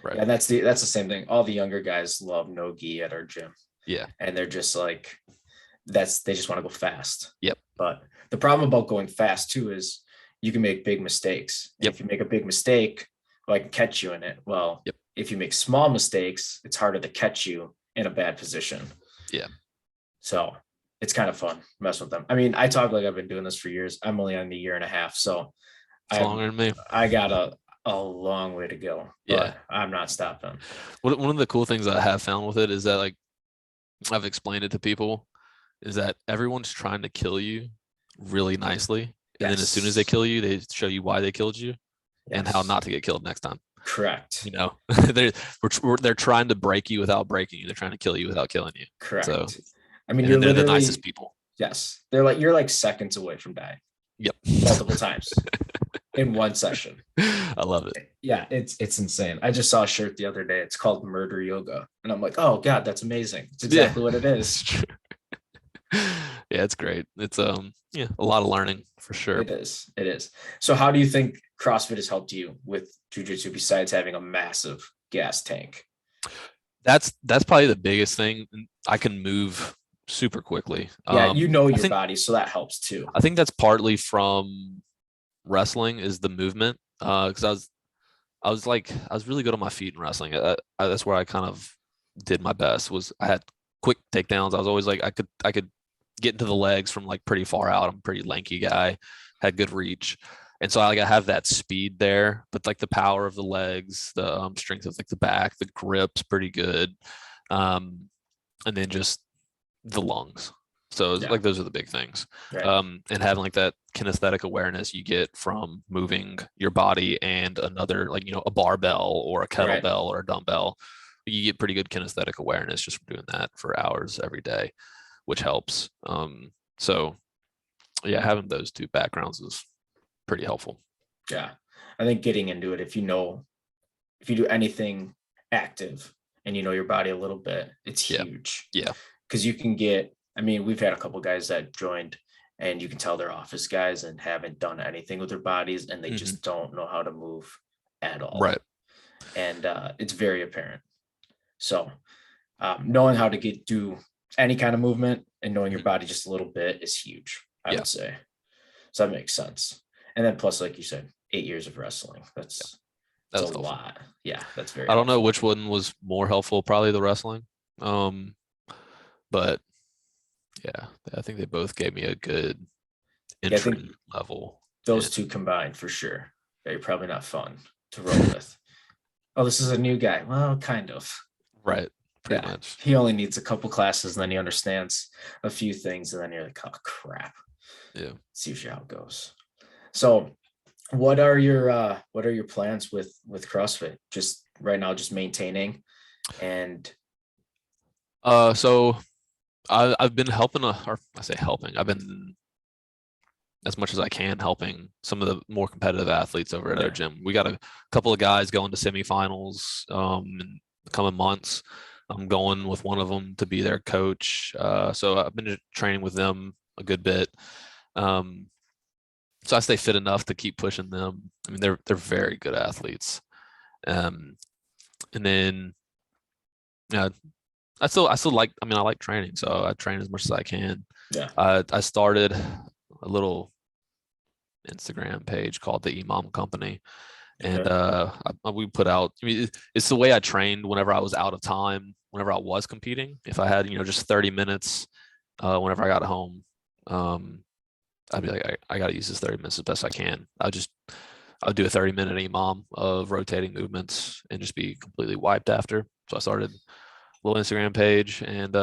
A: Right. Yeah, that's the same thing. All the younger guys love no gi at our gym. Yeah. And they're just like, they just want to go fast. Yep. But the problem about going fast too is you can make big mistakes. Yep. If you make a big mistake, I can catch you in it. Well, if you make small mistakes, it's harder to catch you in a bad position. Yeah. So it's kind of fun mess with them. I mean, I talk like I've been doing this for years. I'm only on the year and a half. So
B: it's longer than me.
A: I got a long way to go. But I'm not stopping.
B: One of the cool things I have found with it is that, like, I've explained it to people, is that everyone's trying to kill you really nicely. And then as soon as they kill you, they show you why they killed you and how not to get killed next time.
A: Correct.
B: You know, they're trying to break you without breaking you. They're trying to kill you without killing you.
A: Correct.
B: So,
A: I mean,
B: they're the nicest people.
A: Yes. You're like seconds away from dying
B: Yep.
A: multiple times in one session.
B: I love it.
A: Yeah, it's insane. I just saw a shirt the other day. It's called Murder Yoga. And I'm like, oh God, that's amazing. It's exactly what it
B: It's
A: is.
B: true. Yeah, it's great. It's yeah, a lot of learning for sure.
A: It is. It is. So how do you think CrossFit has helped you with jujitsu besides having a massive gas tank?
B: That's probably the biggest thing. I can move super quickly.
A: Yeah, you know
B: I
A: your
B: think
A: body, so that helps too.
B: I think that's partly from wrestling is the movement. Because I was really good on my feet in wrestling. That's where I kind of did my best. Was I had quick takedowns. I was always like I could get into the legs from like pretty far out. I'm a pretty lanky guy, had good reach, and so I have that speed there. But like the power of the legs, the strength of like the back, the grip's pretty good, and then just the lungs. So it's
A: Yeah,
B: like those are the big things.
A: right.
B: And having like that kinesthetic awareness you get from moving your body and another, like, a barbell or a
A: Right.
B: kettlebell or a dumbbell. You get pretty good kinesthetic awareness just from doing that for hours every day, which helps. So yeah, having those two backgrounds is pretty helpful.
A: Yeah. I think getting into it, if you do anything active and you know your body a little bit, it's
B: Yeah.
A: huge.
B: Yeah.
A: Because you can we've had a couple guys that joined and you can tell they're office guys and haven't done anything with their bodies and they just don't know how to move at all.
B: Right.
A: And it's very apparent. So knowing how to do any kind of movement and knowing your body just a little bit is huge, I would say. So that makes sense. And then plus, like you said, 8 years of wrestling. That's a
B: helpful.
A: lot. Yeah, that's very
B: I don't know
A: helpful.
B: which one was more helpful, probably the wrestling. But yeah, I think they both gave me a good entry level.
A: Those two combined for sure. Yeah, you're probably not fun to roll with. Oh, this is a new guy. Well, kind of.
B: Right. Pretty much.
A: He only needs a couple classes and then he understands a few things and then you're like, oh crap.
B: Yeah.
A: See how it goes. So what are your plans with CrossFit? Just right now, just maintaining and
B: So I've been helping, or I say helping, I've been as much as I can helping some of the more competitive athletes over at our gym. We got a couple of guys going to semifinals in the coming months. I'm going with one of them to be their coach. So I've been training with them a good bit. So I stay fit enough to keep pushing them. I mean, they're very good athletes. And then, yeah, I still like. I mean, I like training, so I train as much as I can.
A: Yeah.
B: I started a little Instagram page called the Emom Company, and we put out. I mean, it's the way I trained whenever I was out of time, whenever I was competing. If I had just 30 minutes, whenever I got home, I'd be like, I got to use this 30 minutes as best I can. I'll do a 30-minute EMOM of rotating movements and just be completely wiped after. So I started a little Instagram page and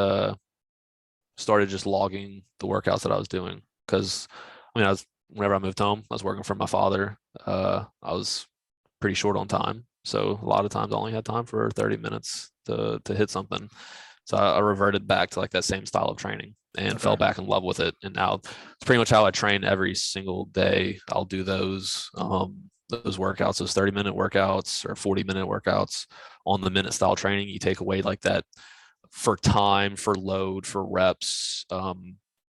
B: started just logging the workouts that I was doing. Because whenever I moved home, I was working for my father. I was pretty short on time. So a lot of times I only had time for 30 minutes to hit something. So I reverted back to like that same style of training and fell back in love with it. And now it's pretty much how I train every single day. I'll do those workouts, those 30-minute workouts or 40-minute workouts on the minute style training. You take away like that for time, for load, for reps,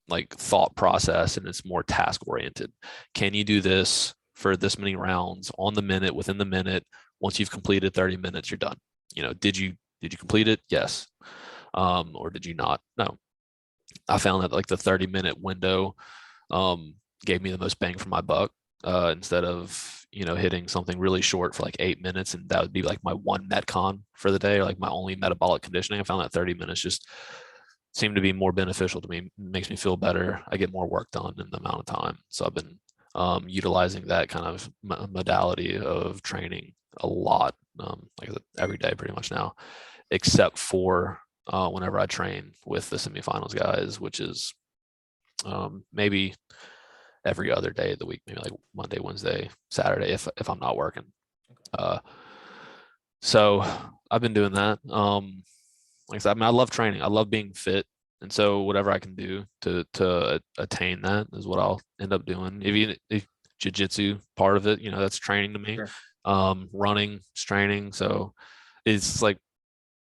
B: like thought process, and it's more task oriented. Can you do this for this many rounds on the minute, within the minute? Once you've completed 30 minutes, you're done. Did you complete it? Yes. Or did you not? No. I found that like the 30-minute window gave me the most bang for my buck instead of hitting something really short for like 8 minutes, and that would be like my one metcon for the day, or like my only metabolic conditioning. I found that 30 minutes just seemed to be more beneficial to me. It makes me feel better. I get more work done in the amount of time. So I've been utilizing that kind of modality of training a lot, like I said, every day pretty much now, except for whenever I train with the semifinals guys, which is maybe every other day of the week, maybe like Monday, Wednesday, Saturday, if I'm not working. So I've been doing that. Like I said, I love training. I love being fit. And so whatever I can do to attain that is what I'll end up doing. If jiu-jitsu part of it, that's training to me.
A: Sure.
B: Running is training. So it's like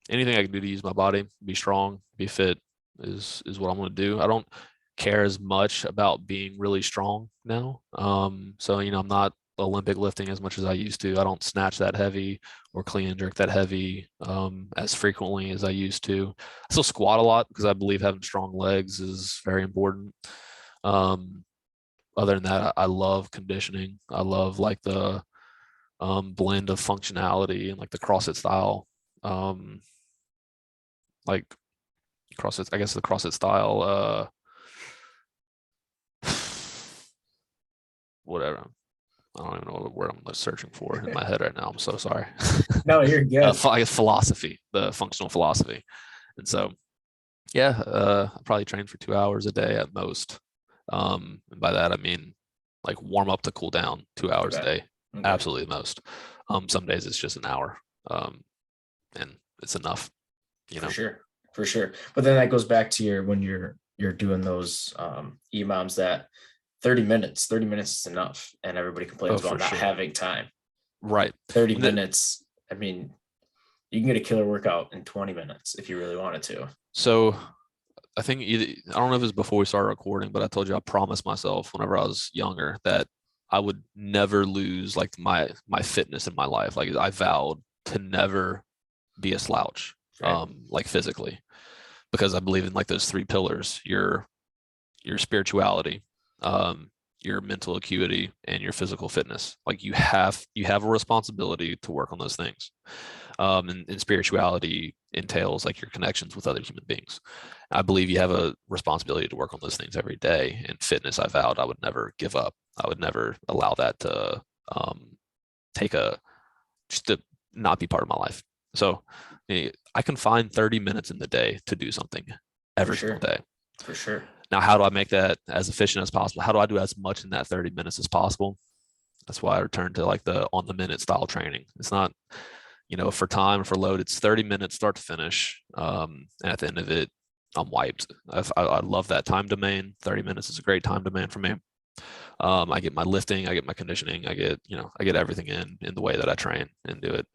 B: anything I can do to use my body, be strong, be fit is what I'm going to do. I don't care as much about being really strong now. So I'm not Olympic lifting as much as I used to. I don't snatch that heavy or clean and jerk that heavy as frequently as I used to. I still squat a lot because I believe having strong legs is very important. Other than that, I love conditioning. I love like the blend of functionality and like the CrossFit style, like CrossFit, I guess the CrossFit style, whatever. I don't even know what word I'm searching for in my head right now. I'm so sorry.
A: No, you're good.
B: I guess philosophy, the functional philosophy. And so, yeah, I probably train for 2 hours a day at most. And by that, I mean like warm up to cool down 2 hours a day.
A: Okay.
B: Absolutely the most. Some days it's just an hour. And it's enough,
A: For sure. But then that goes back to when you're doing those EMOMs that 30 minutes is enough. And everybody complains about not having time.
B: Right.
A: 30 minutes. I mean, you can get a killer workout in 20 minutes if you really wanted to.
B: So I think I don't know if it was before we started recording, but I told you I promised myself whenever I was younger that I would never lose like my fitness in my life. Like I vowed to never be a slouch,
A: right.
B: Like physically, because I believe in like those 3 pillars: your spirituality, your mental acuity, and your physical fitness. Like you have a responsibility to work on those things. And spirituality entails like your connections with other human beings. I believe you have a responsibility to work on those things every day. And fitness, I vowed I would never give up. I would never allow that to just to not be part of my life. So I can find 30 minutes in the day to do something every single day.
A: For sure.
B: Now, how do I make that as efficient as possible? How do I do as much in that 30 minutes as possible? That's why I return to like the on the minute style training. It's not, for time, for load, it's 30 minutes start to finish. And at the end of it, I'm wiped. I love that time domain. 30 minutes is a great time domain for me. I get my lifting, I get my conditioning, I get everything in the way that I train and do it.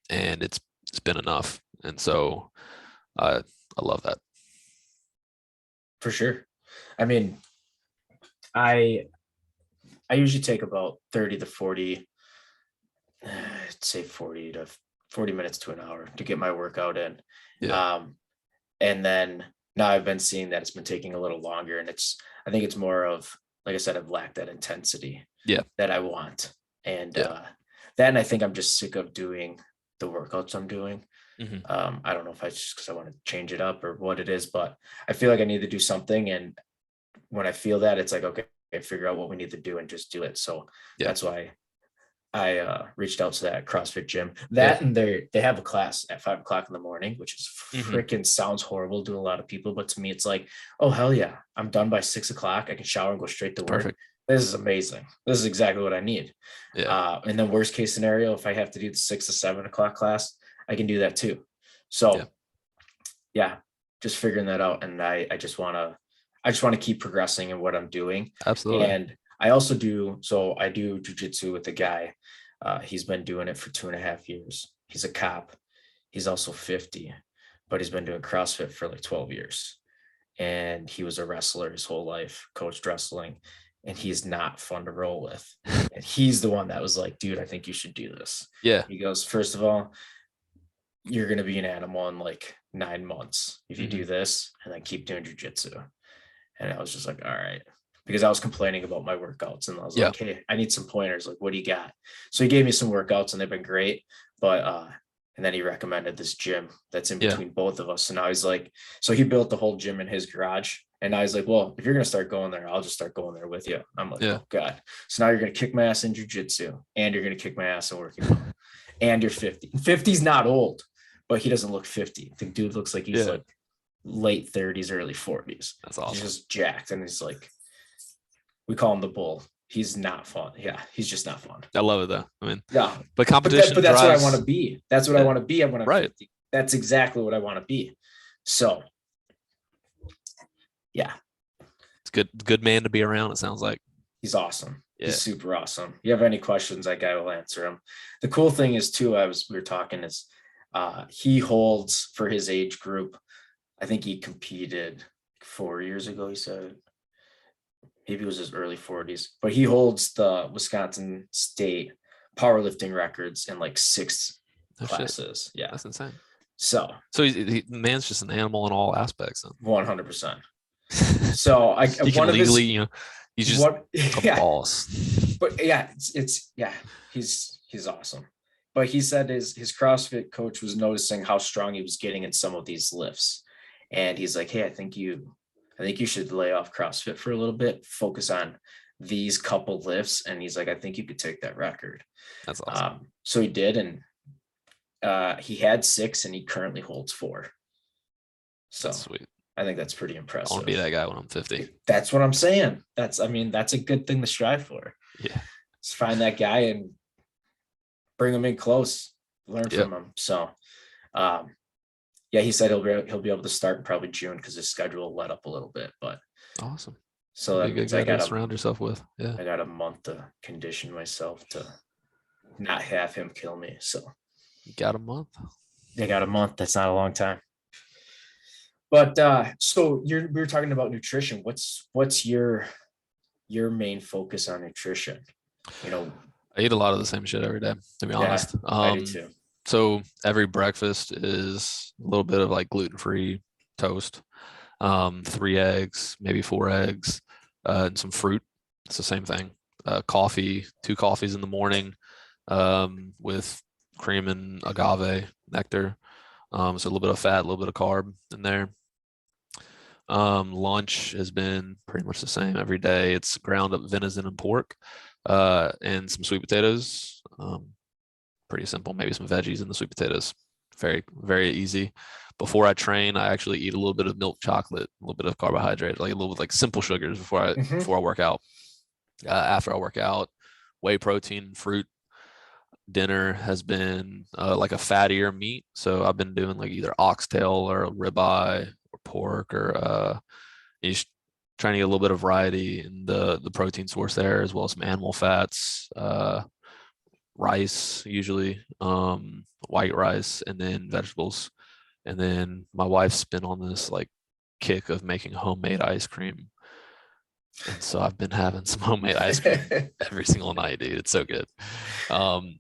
B: And it's been enough. And so I love that.
A: For sure. I mean, I usually take about 30 to 40, I'd say 40 to 40 minutes to an hour to get my workout in.
B: Yeah.
A: And then now I've been seeing that it's been taking a little longer, and I think it's more of, like I said, I've lacked that intensity that I want. And then I think I'm just sick of doing the workouts I'm doing.
B: Mm-hmm.
A: I don't know if it's just because I want to change it up or what it is, but I feel like I need to do something. And when I feel that, it's like, okay, figure out what we need to do and just do it. So that's why I reached out to that CrossFit gym. And they have a class at 5 o'clock in the morning, which is freaking sounds horrible to a lot of people, but to me, it's like, oh hell yeah, I'm done by 6 o'clock. I can shower and go straight to work.
B: Perfect.
A: This is amazing. This is exactly what I need.
B: Yeah.
A: And then worst case scenario, if I have to do the 6 to 7 o'clock class, I can do that too. So just figuring that out. And I just want to keep progressing in what I'm doing.
B: Absolutely.
A: And I also do jujitsu with a guy. He's been doing it for 2.5 years. He's a cop. He's also 50, but he's been doing CrossFit for like 12 years. And he was a wrestler his whole life, coached wrestling, and he's not fun to roll with. And he's the one that was like, dude, I think you should do this.
B: Yeah.
A: He goes, first of all, you're going to be an animal in like 9 months if you do this, and then keep doing jujitsu. And I was just like, all right, because I was complaining about my workouts, and I was like, hey, I need some pointers. Like, what do you got? So he gave me some workouts, and they've been great. But and then he recommended this gym that's in between both of us. And now he's like, so he built the whole gym in his garage. And I was like, well, if you're going to start going there, I'll just start going there with you. I'm like, oh God. So now you're going to kick my ass in jujitsu, and you're going to kick my ass in working out, and you're 50. 50's not old, but he doesn't look 50. The dude looks like he's like late 30s, early 40s.
B: That's awesome.
A: He's just jacked. And he's like, we call him the bull. He's not fun. Yeah, he's just not fun.
B: I love it though. I mean,
A: but
B: competition.
A: But that's what I want to be. That's what I want to be when I'm
B: right.
A: 50. That's exactly what I want to be. So yeah,
B: It's good man to be around, it sounds like.
A: he's awesome.
B: Yeah.
A: He's super awesome. You have any questions, that guy will answer them. The cool thing is too, we were talking is he holds for his age group. I think he competed 4 years ago, he said. Maybe it was his early 40s, but he holds the Wisconsin state powerlifting records in like 6
B: Oh, shit.
A: classes. Yeah.
B: That's insane.
A: So
B: the man's just an animal in all aspects.
A: 100%. So
B: you can legally, he's just a boss.
A: But yeah, he's awesome. But he said his CrossFit coach was noticing how strong he was getting in some of these lifts. And he's like, hey, I think you should lay off CrossFit for a little bit, focus on these couple lifts. And he's like, I think you could take that record.
B: That's awesome.
A: So he did. And he had 6 and he currently holds 4. So
B: that's sweet.
A: I think that's pretty impressive.
B: I want to be that guy when I'm 50.
A: That's what I'm saying. That's a good thing to strive for.
B: Yeah.
A: Just find that guy and bring him in close, learn from him. So, he said he'll be able to start in probably June because his schedule will let up a little bit. But
B: awesome.
A: So that means I got to
B: surround yourself with. Yeah.
A: I got a month to condition myself to not have him kill me. So
B: you got a month.
A: I got a month. That's not a long time. But so we were talking about nutrition. What's your main focus on nutrition?
B: I eat a lot of the same shit every day, to be honest.
A: I do too.
B: So every breakfast is a little bit of like gluten-free toast, 3 eggs, maybe 4 eggs, and some fruit. It's the same thing. Coffee, 2 coffees in the morning, with cream and agave nectar. So a little bit of fat, a little bit of carb in there. Lunch has been pretty much the same every day. It's ground up venison and pork, and some sweet potatoes. Pretty simple. Maybe some veggies in the sweet potatoes. Very, very easy. Before I train, I actually eat a little bit of milk chocolate, a little bit of carbohydrate, like a little bit like simple sugars before I work out. After I work out, whey protein, fruit. Dinner has been like a fattier meat. So I've been doing like either oxtail or ribeye or pork, or just trying to get a little bit of variety in the protein source there, as well as some animal fats, rice, usually white rice, and then vegetables. And then my wife's been on this like kick of making homemade ice cream. And so I've been having some homemade ice cream every single night, dude. It's so good. And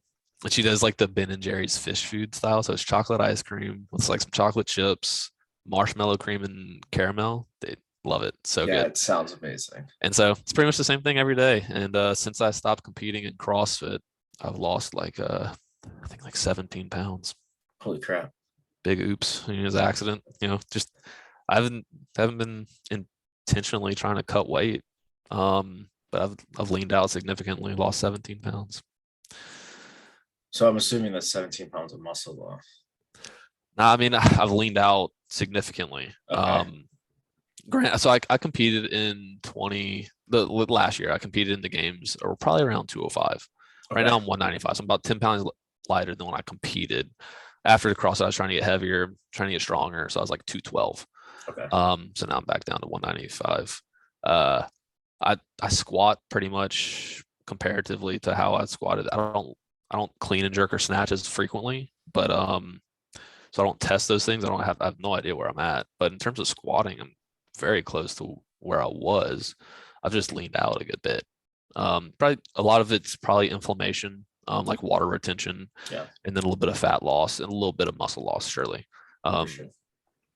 B: she does like the Ben and Jerry's fish food style. So it's chocolate ice cream with like some chocolate chips, marshmallow cream, and caramel. They love it. So good.
A: Yeah, it sounds amazing.
B: And so it's pretty much the same thing every day. And since I stopped competing in CrossFit, I've lost like I think like 17 pounds.
A: Holy crap.
B: Big oops. It was an accident. Just I haven't been intentionally trying to cut weight. But I've leaned out significantly, lost 17 pounds.
A: So I'm assuming that's 17 pounds of muscle loss.
B: No, I mean, I've leaned out significantly.
A: Okay.
B: So I competed in last year. I competed in the games, or probably around 205. Right now I'm 195. So I'm about 10 pounds lighter than when I competed. After the CrossFit, I was trying to get heavier, trying to get stronger. So I was like 212.
A: Okay.
B: So now I'm back down to 195. I squat pretty much comparatively to how I squatted. I don't clean and jerk or snatch as frequently, but so I don't test those things. I have no idea where I'm at. But in terms of squatting, I'm very close to where I was. I've just leaned out a good bit. Probably a lot of it's probably inflammation, like water retention, and then a little bit of fat loss and a little bit of muscle loss, surely.
A: Sure.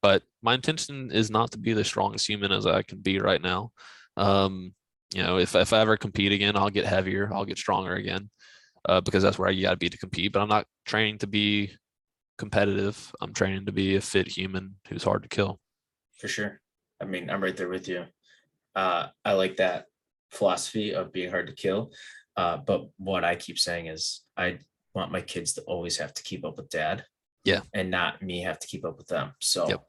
B: But my intention is not to be the strongest human as I can be right now. If I ever compete again, I'll get heavier, I'll get stronger again, because that's where you got to be to compete. But I'm not training to be competitive. I'm training to be a fit human who's hard to kill.
A: For sure. I mean, I'm right there with you. I like that philosophy of being hard to kill. But what I keep saying is I want my kids to always have to keep up with dad.
B: Yeah.
A: And not me have to keep up with them. So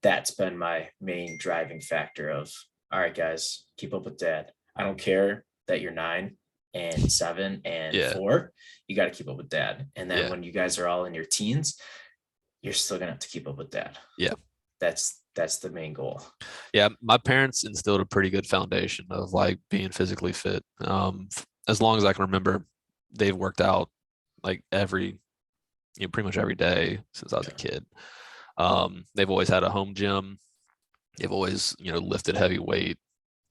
A: that's been my main driving factor of, all right, guys, keep up with dad. I don't care that you're 9 and 7 and 4. You got to keep up with dad. And then when you guys are all in your teens, you're still going to have to keep up with dad.
B: Yeah.
A: that's the main goal.
B: Yeah, my parents instilled a pretty good foundation of like being physically fit. As long as I can remember, they've worked out like pretty much every day since I was a kid. They've always had a home gym. They've always, lifted heavy weight.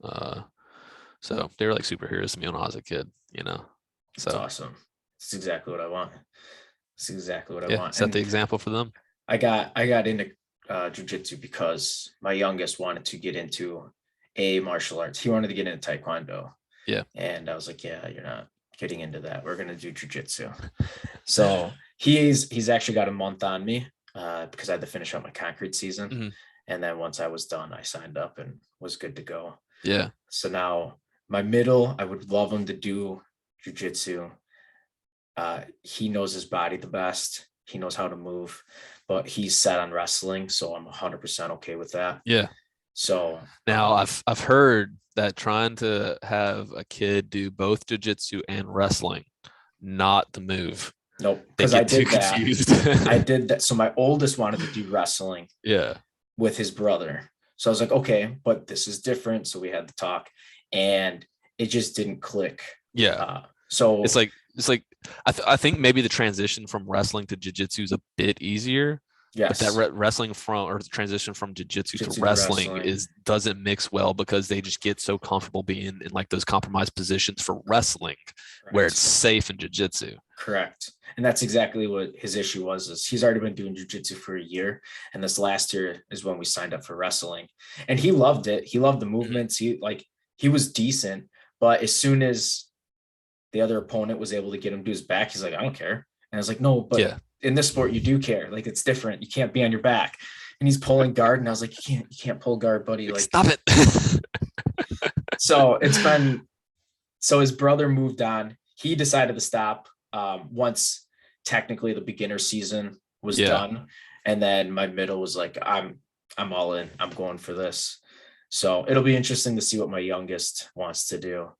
B: So they were like superheroes to me when I was a kid,
A: It's
B: So
A: awesome. It's exactly what I want. It's exactly what I
B: yeah,
A: want.
B: set the
A: And
B: example for them.
A: I got into jujitsu because my youngest wanted to get into a martial arts. He wanted to get into taekwondo.
B: Yeah.
A: And I was like, yeah, you're not getting into that. We're gonna do jujitsu. So he's actually got a month on me because I had to finish up my concrete season.
B: Mm-hmm.
A: And then once I was done, I signed up and was good to go.
B: Yeah.
A: So now my middle, I would love him to do jujitsu. He knows his body the best. He knows how to move, but he's set on wrestling. So I'm 100% okay with that.
B: Yeah.
A: So
B: now I've heard that trying to have a kid do both jujitsu and wrestling, not the move.
A: nope,
B: They
A: because I
B: get too
A: did that.
B: confused.
A: I did that. So my oldest wanted to do wrestling
B: Yeah.
A: with his brother. So I was like, okay, but this is different. So we had to talk, and it just didn't click.
B: Yeah.
A: So
B: it's like I think maybe the transition from wrestling to jiu-jitsu is a bit easier.
A: yes,
B: But that wrestling or the transition from jiu-jitsu to wrestling doesn't mix well because they just get so comfortable being in like those compromised positions for wrestling, where it's safe in jiu-jitsu.
A: Correct. And that's exactly what his issue was, is he's already been doing jiu-jitsu for a year. And this last year is when we signed up for wrestling. And he loved it. He loved the movements. He was decent. But as soon as the other opponent was able to get him to his back, he's like, I don't care. And I was like, no, but in this sport, you do care. Like, it's different. You can't be on your back. And he's pulling guard. And I was like, you can't pull guard, buddy. Like,
B: stop it.
A: So his brother moved on. He decided to stop once technically the beginner season was done. And then my middle was like, I'm all in. I'm going for this. So it'll be interesting to see what my youngest wants to do.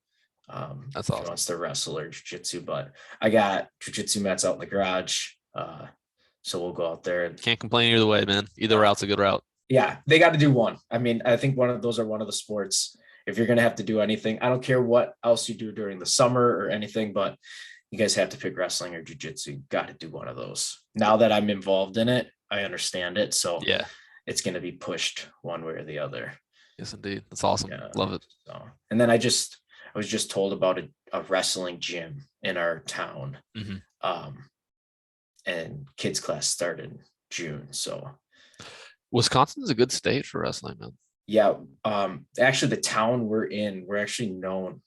B: That's awesome.
A: He wants to wrestle or jiu-jitsu, but I got jiu-jitsu mats out in the garage. So we'll go out there.
B: Can't complain either way, man. Either route's a good route.
A: Yeah, they got to do one. I mean, I think those are one of the sports. If you're going to have to do anything, I don't care what else you do during the summer or anything, but you guys have to pick wrestling or jiu-jitsu. You got to do one of those. Now that I'm involved in it, I understand it. So it's going to be pushed one way or the other.
B: Yes, indeed. That's awesome. Yeah. Love it.
A: So, and then I was just told about a wrestling gym in our town. And kids class started June. So
B: Wisconsin's a good state for wrestling, man.
A: Yeah. Actually the town we're in, we're actually known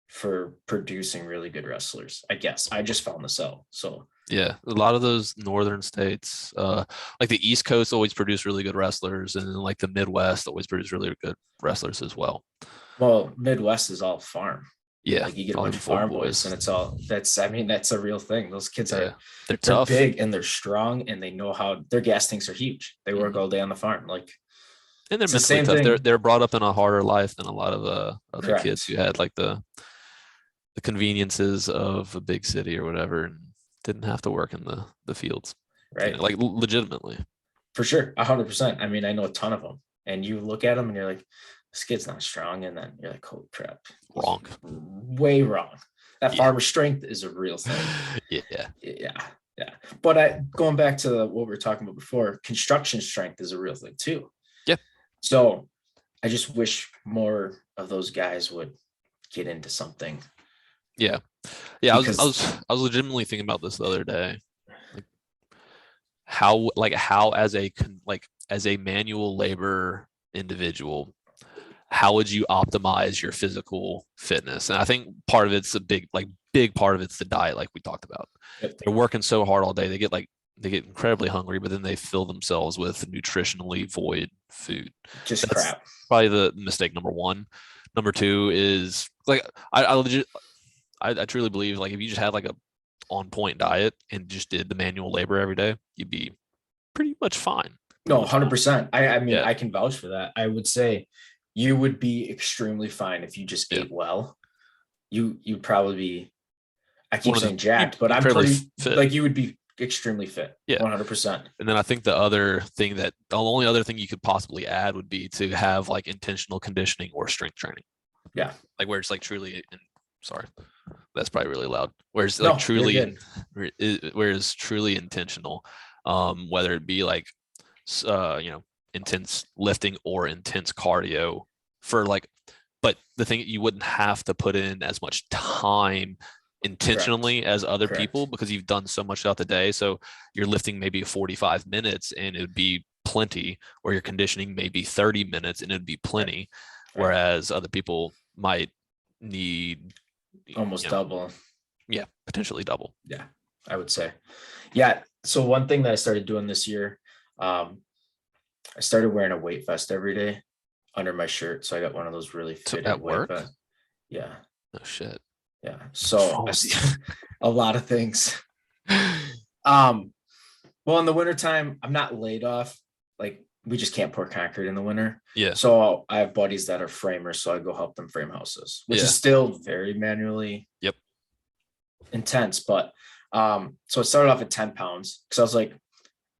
A: for producing really good wrestlers. I guess I just found this out. So
B: yeah, a lot of those northern states, like the East Coast always produce really good wrestlers, and then like the Midwest always produce really good wrestlers as well.
A: Well, Midwest is all farm.
B: Yeah,
A: like you get a bunch of farm boys, and it's all that's a real thing. Those kids they're tough, big, and they're strong, and they know how their gas tanks are huge. They work all day on the farm, like,
B: and they're mentally tough. They're brought up in a harder life than a lot of other kids who had like the conveniences of a big city or whatever, and didn't have to work in the fields,
A: right?
B: Like legitimately,
A: for sure, 100%. I mean, I know a ton of them, and you look at them and you're like, this kid's not strong, and then you're like, holy crap,
B: wrong,
A: way wrong. That farmer strength is a real thing. Yeah. But going back to what we were talking about before, construction strength is a real thing too.
B: Yeah.
A: So I just wish more of those guys would get into something.
B: Yeah. I was legitimately thinking about this the other day, like how as a manual labor individual, how would you optimize your physical fitness? And I think part of it's a big part of it's the diet, like we talked about.
A: Yep.
B: They're working so hard all day, they get incredibly hungry, but then they fill themselves with nutritionally void food.
A: That's crap.
B: Probably the mistake number one. Number two is like I truly believe like if you just had like a on point diet and just did the manual labor every day, you'd be pretty much fine.
A: No, 100%. I mean, I can vouch for that. I would say you would be extremely fine if you just ate well. You'd probably be, I keep saying jacked, but I'm pretty fit. Like you would be extremely fit.
B: Yeah.
A: 100%.
B: And then I think the only other thing you could possibly add would be to have like intentional conditioning or strength training.
A: Yeah.
B: Like where it's like truly, sorry, that's probably really loud. Whereas
A: No,
B: like
A: you're
B: whereas truly intentional, whether it be like, intense lifting or intense cardio for like, but the thing, you wouldn't have to put in as much time intentionally as other people
A: Correct.
B: because you've done so much throughout the day. So you're lifting maybe 45 minutes and it would be plenty, or you're conditioning maybe 30 minutes and it'd be plenty.
A: Right.
B: Whereas other people might need
A: Almost double.
B: Yeah, potentially double.
A: Yeah, I would say. Yeah. So one thing that I started doing this year, I started wearing a weight vest every day under my shirt. So I got one of those really fitted
B: at
A: weight
B: work?
A: vests. Yeah.
B: Oh shit.
A: Yeah. So a lot of things. Well, in the wintertime, I'm not laid off. Like we just can't pour concrete in the winter.
B: Yeah.
A: So I have buddies that are framers. So I go help them frame houses, which is still very manually intense. But so it started off at 10 pounds. Cause I was like,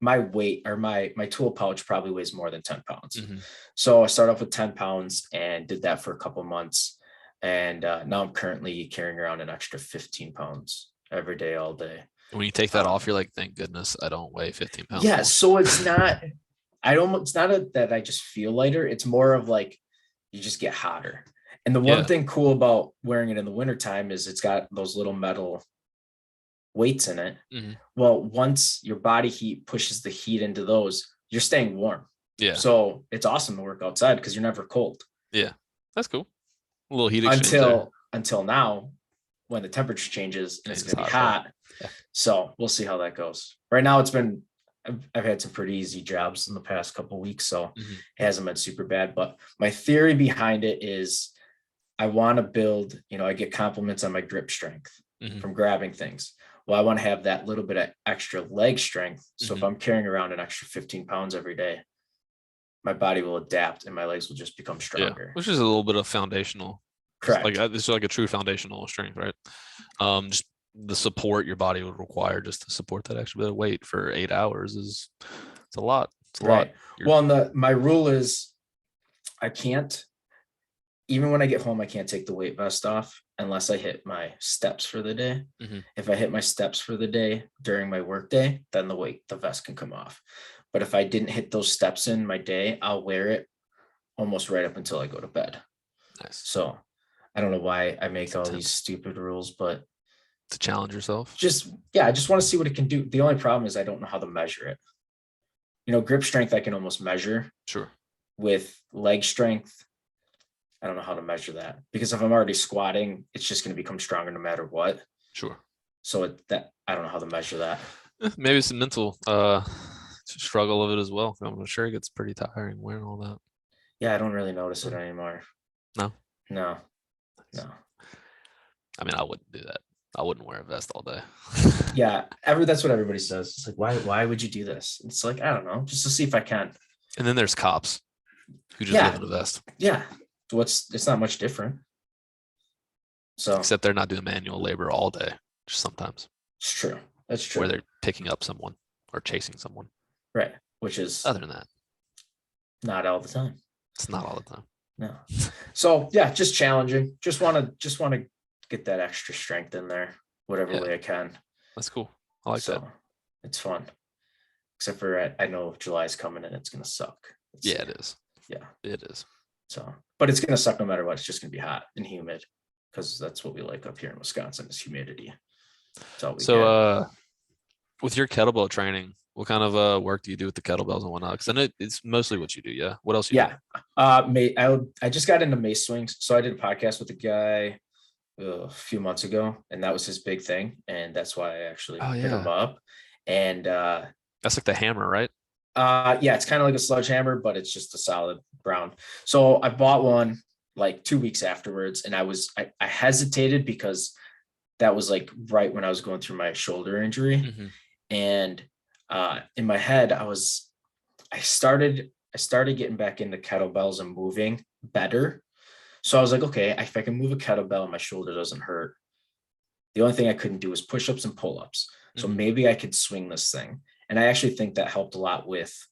A: my weight or my tool pouch probably weighs more than 10 pounds.
B: Mm-hmm.
A: So I started off with 10 pounds and did that for a couple months. And now I'm currently carrying around an extra 15 pounds every day, all day.
B: When you take that off, you're like, thank goodness I don't weigh 15 pounds.
A: Yeah.
B: More.
A: So it's not, it's not that I just feel lighter. It's more of like, you just get hotter. And the one thing cool about wearing it in the wintertime is it's got those little metal weights in it.
B: Mm-hmm.
A: Well, once your body heat pushes the heat into those, you're staying warm.
B: Yeah.
A: So it's awesome to work outside because you're never cold.
B: Yeah. That's cool. A little heat exchange
A: until now, when the temperature changes and it's going to be hot.
B: Yeah.
A: So we'll see how that goes. Right now, I've had some pretty easy jobs in the past couple of weeks, so it hasn't been super bad. But my theory behind it is I want to build, I get compliments on my grip strength from grabbing things. Well, I want to have that little bit of extra leg strength. So if I'm carrying around an extra 15 pounds every day, my body will adapt and my legs will just become stronger.
B: Which is a little bit of foundational.
A: Correct.
B: This is like a true foundational strength, right? Just the support your body would require just to support that extra bit of weight for 8 hours it's a lot. It's a lot.
A: Well, my rule is I can't, even when I get home, I can't take the weight vest off unless I hit my steps for the day. If I hit my steps for the day during my work day, then the vest can come off. But if I didn't hit those steps in my day, I'll wear it almost right up until I go to bed.
B: Nice.
A: So I don't know why I make all these stupid rules, but
B: to challenge yourself.
A: I just want to see what it can do. The only problem is I don't know how to measure it. Grip strength, I can almost measure.
B: Sure. With
A: leg strength, I don't know how to measure that because if I'm already squatting, it's just going to become stronger no matter what.
B: Sure.
A: So I don't know how to measure that.
B: Maybe it's a mental struggle of it as well. I'm sure it gets pretty tiring wearing all that.
A: Yeah, I don't really notice it anymore.
B: No.
A: I
B: mean, I wouldn't do that. I wouldn't wear a vest all day.
A: Yeah, that's what everybody says. It's like, why would you do this? It's like, I don't know, just to see if I can.
B: And then there's cops who just live in a vest.
A: Yeah. It's not much different. So
B: except they're not doing manual labor all day, just sometimes.
A: It's true. That's true.
B: Where they're picking up someone or chasing someone.
A: Right. Which is
B: other than that.
A: Not all the time.
B: It's not all the time.
A: No. So yeah, just challenging. Just want to get that extra strength in there, whatever way I can.
B: That's cool. I like that.
A: It's fun. Except for I know July's coming and it's gonna suck.
B: It is.
A: Yeah.
B: It is.
A: So, but it's gonna suck no matter what. It's just gonna be hot and humid because that's what we like up here in Wisconsin is humidity.
B: So with your kettlebell training, what kind of work do you do with the kettlebells and whatnot? Because I know it's mostly what you do. Yeah. What else?
A: I just got into mace swings. So I did a podcast with a guy a few months ago, and that was his big thing, and that's why I actually hit him up. And
B: that's like the hammer, right?
A: It's kind of like a sledgehammer, but it's just a solid brown. So I bought one like 2 weeks afterwards, and I hesitated because that was like right when I was going through my shoulder injury. And in my head, I started getting back into kettlebells and moving better. So I was like, okay, if I can move a kettlebell and my shoulder doesn't hurt. The only thing I couldn't do was push-ups and pull-ups. So
B: Mhm.
A: maybe I could swing this thing. And I actually think that helped a lot with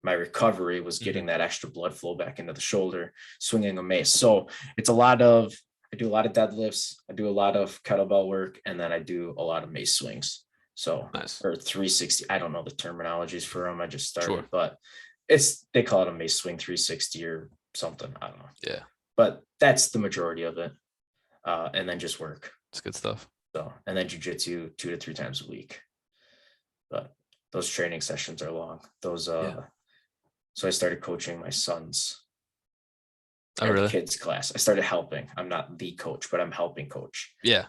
A: my recovery, was getting that extra blood flow back into the shoulder, swinging a mace. So it's I do a lot of deadlifts, I do a lot of kettlebell work, and then I do a lot of mace swings. So,
B: Nice.
A: or 360, I don't know the terminologies for them. I just started,
B: Sure.
A: but they call it a mace swing 360 or something. I don't know.
B: Yeah.
A: But that's the majority of it. And then just work.
B: It's good stuff.
A: So, and then jujitsu 2 to 3 times a week. But those training sessions are long.
B: Yeah.
A: So I started coaching my sons,
B: Oh,
A: or the
B: really?
A: kids class. I started helping. I'm not the coach, but I'm helping coach.
B: Yeah.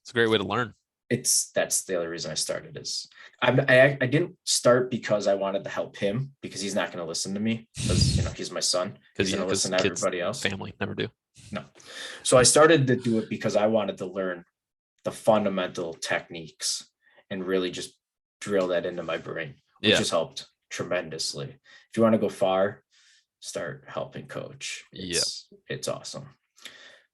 B: It's a great way to learn.
A: That's the other reason I started. Is I didn't start because I wanted to help him, because he's not going to listen to me, because he's my son. He's going to listen to
B: kids,
A: everybody else.
B: family never do.
A: No. So I started to do it because I wanted to learn the fundamental techniques and really just drill that into my brain, which
B: Yeah.
A: has helped tremendously. If you want to go far, start helping coach. It's awesome.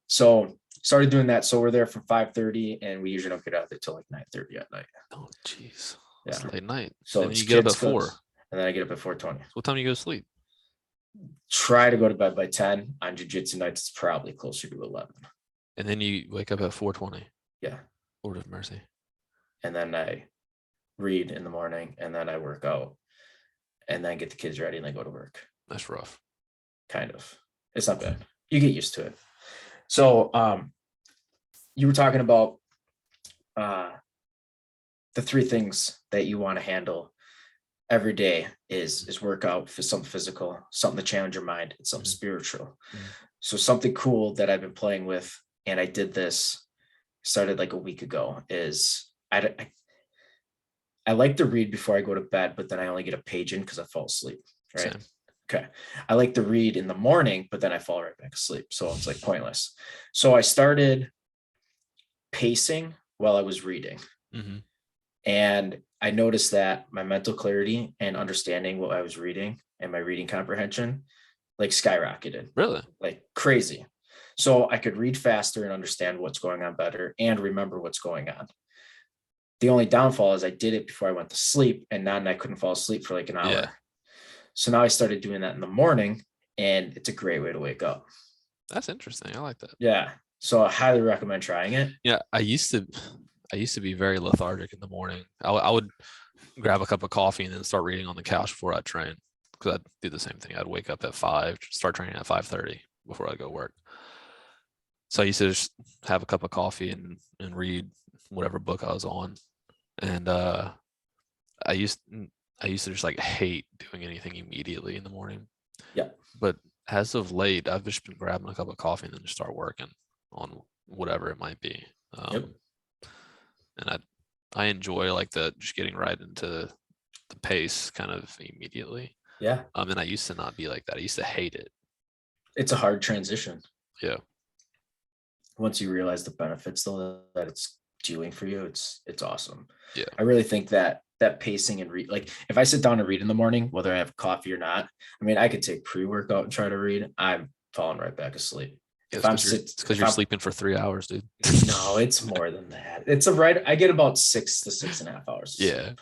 A: So started doing that. So we're there from 5:30, and we usually don't get out there till like 9:30 at night.
B: Oh, jeez.
A: Yeah.
B: It's late night.
A: So
B: And
A: it's
B: you get up
A: kids
B: at 4.
A: goes, and then I get up at 4:20.
B: What time do you go to sleep?
A: Try to go to bed by 10. On jiu-jitsu nights, it's probably closer to 11.
B: And then you wake up at 4:20.
A: Yeah.
B: Lord of mercy.
A: And then I read in the morning, and then I work out, and then get the kids ready, and then go to work.
B: That's rough.
A: Kind of. It's not bad. You get used to it. So you were talking about the 3 things that you want to handle every day is workout, for something physical, something to challenge your mind, and something spiritual. So something cool that I've been playing with, and I did this, started like a week ago, is I like to read before I go to bed, but then I only get a page in because I fall asleep. Right.
B: Same.
A: Okay. I like to read in the morning, but then I fall right back asleep. So it's like pointless. So I started pacing while I was reading.
B: Mm-hmm.
A: And I noticed that my mental clarity and understanding what I was reading and my reading comprehension like skyrocketed.
B: Really?
A: Like crazy. So I could read faster and understand what's going on better and remember what's going on. The only downfall is I did it before I went to sleep, and then I couldn't fall asleep for like an hour.
B: Yeah.
A: So now I started doing that in the morning, and it's a great way to wake up.
B: That's interesting. I like that.
A: Yeah. So I highly recommend trying it.
B: Yeah. I used to be very lethargic in the morning. I would grab a cup of coffee and then start reading on the couch before I train, because I'd do the same thing. I'd wake up at 5, start training at 5:30 before I go work. So I used to just have a cup of coffee and read whatever book I was on. And I used to just like hate doing anything immediately in the morning.
A: Yeah.
B: But as of late, I've just been grabbing a cup of coffee and then just start working on whatever it might be. And I enjoy like just getting right into the pace kind of immediately.
A: Yeah.
B: And I used to not be like that. I used to hate it.
A: It's a hard transition.
B: Yeah.
A: Once you realize the benefits though that it's doing for you, it's awesome.
B: Yeah.
A: I really think that pacing and read, like if I sit down and read in the morning, whether I have coffee or not, I mean, I could take pre-workout and try to read. I'm falling right back asleep.
B: Yeah,
A: It's
B: because you're sleeping for 3 hours, dude.
A: No, it's more than that. I get about 6 to 6.5 hours.
B: Yeah.
A: Sleep.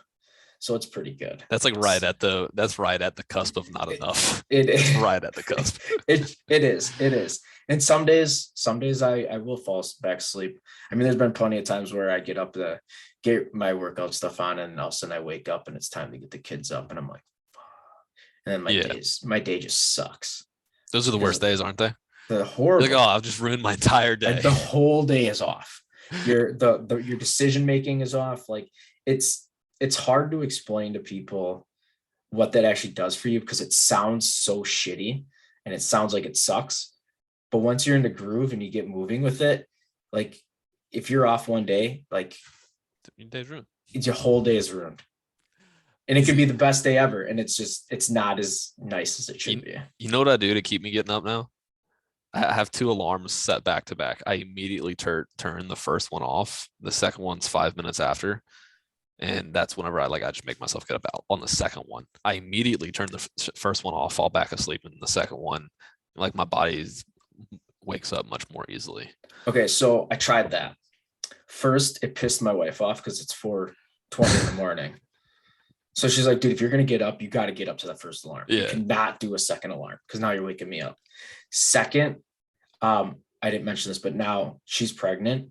A: So it's pretty good.
B: That's like right at the cusp of not enough.
A: It's
B: right at the cusp.
A: It is. And some days I will fall back asleep. I mean, there's been plenty of times where I get up to get my workout stuff on, and all of a sudden I wake up and it's time to get the kids up, and I'm like, and then my day just sucks.
B: Those are the worst days, aren't they?
A: The horrible.
B: Like, oh, I've just ruined my entire day.
A: The whole day is off. Your decision making is off. Like it's hard to explain to people what that actually does for you, because it sounds so shitty and it sounds like it sucks. But once you're in the groove and you get moving with it, like if you're off one day, like
B: your day's ruined.
A: Your whole day is ruined. And it could be the best day ever. And it's not as nice as it should be.
B: You know what I do to keep me getting up now? I have 2 alarms set back to back. I immediately turn the first one off. The second one's 5 minutes after. And that's whenever I just make myself get up out on the second one. I immediately turn the first one off, fall back asleep, and the second one, like my body wakes up much more easily.
A: Okay, so I tried that. First, it pissed my wife off because it's for 20 in the morning. So she's like, dude, if you're going to get up, you got to get up to that first alarm. You
B: Yeah.
A: cannot do a second alarm because now you're waking me up. Second, I didn't mention this, but now she's pregnant.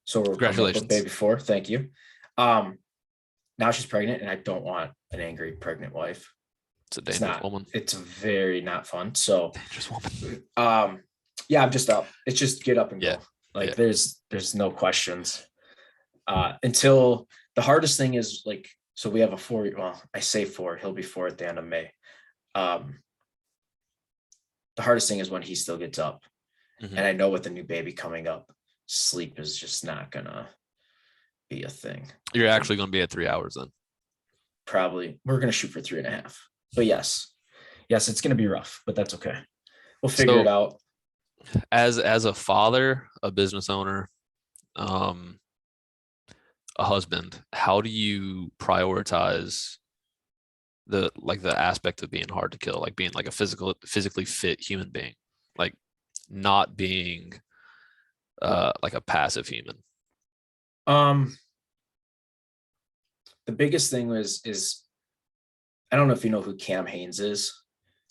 A: So we're coming up with
B: Congratulations.
A: baby 4. Thank you. Now she's pregnant, and I don't want an angry pregnant wife.
B: It's a dangerous woman.
A: It's very not fun. So
B: Dangerous woman.
A: yeah, I'm just up. It's just get up and
B: Yeah.
A: go. Like
B: Yeah.
A: there's no questions. Until the hardest thing is like, so we have a 4, well, I say 4, he'll be 4 at the end of May. The hardest thing is when he still gets up.
B: Mhm.
A: And I know with the new baby coming up, sleep is just not gonna be a thing.
B: You're actually going to be at 3 hours then.
A: Probably we're gonna shoot for 3.5. But yes, it's gonna be rough, but that's okay. We'll figure it out.
B: As a father, a business owner, a husband, how do you prioritize the aspect of being hard to kill, like being like a physically fit human being, like not being like a passive human?
A: The biggest thing is I don't know if you know who Cam Haynes is.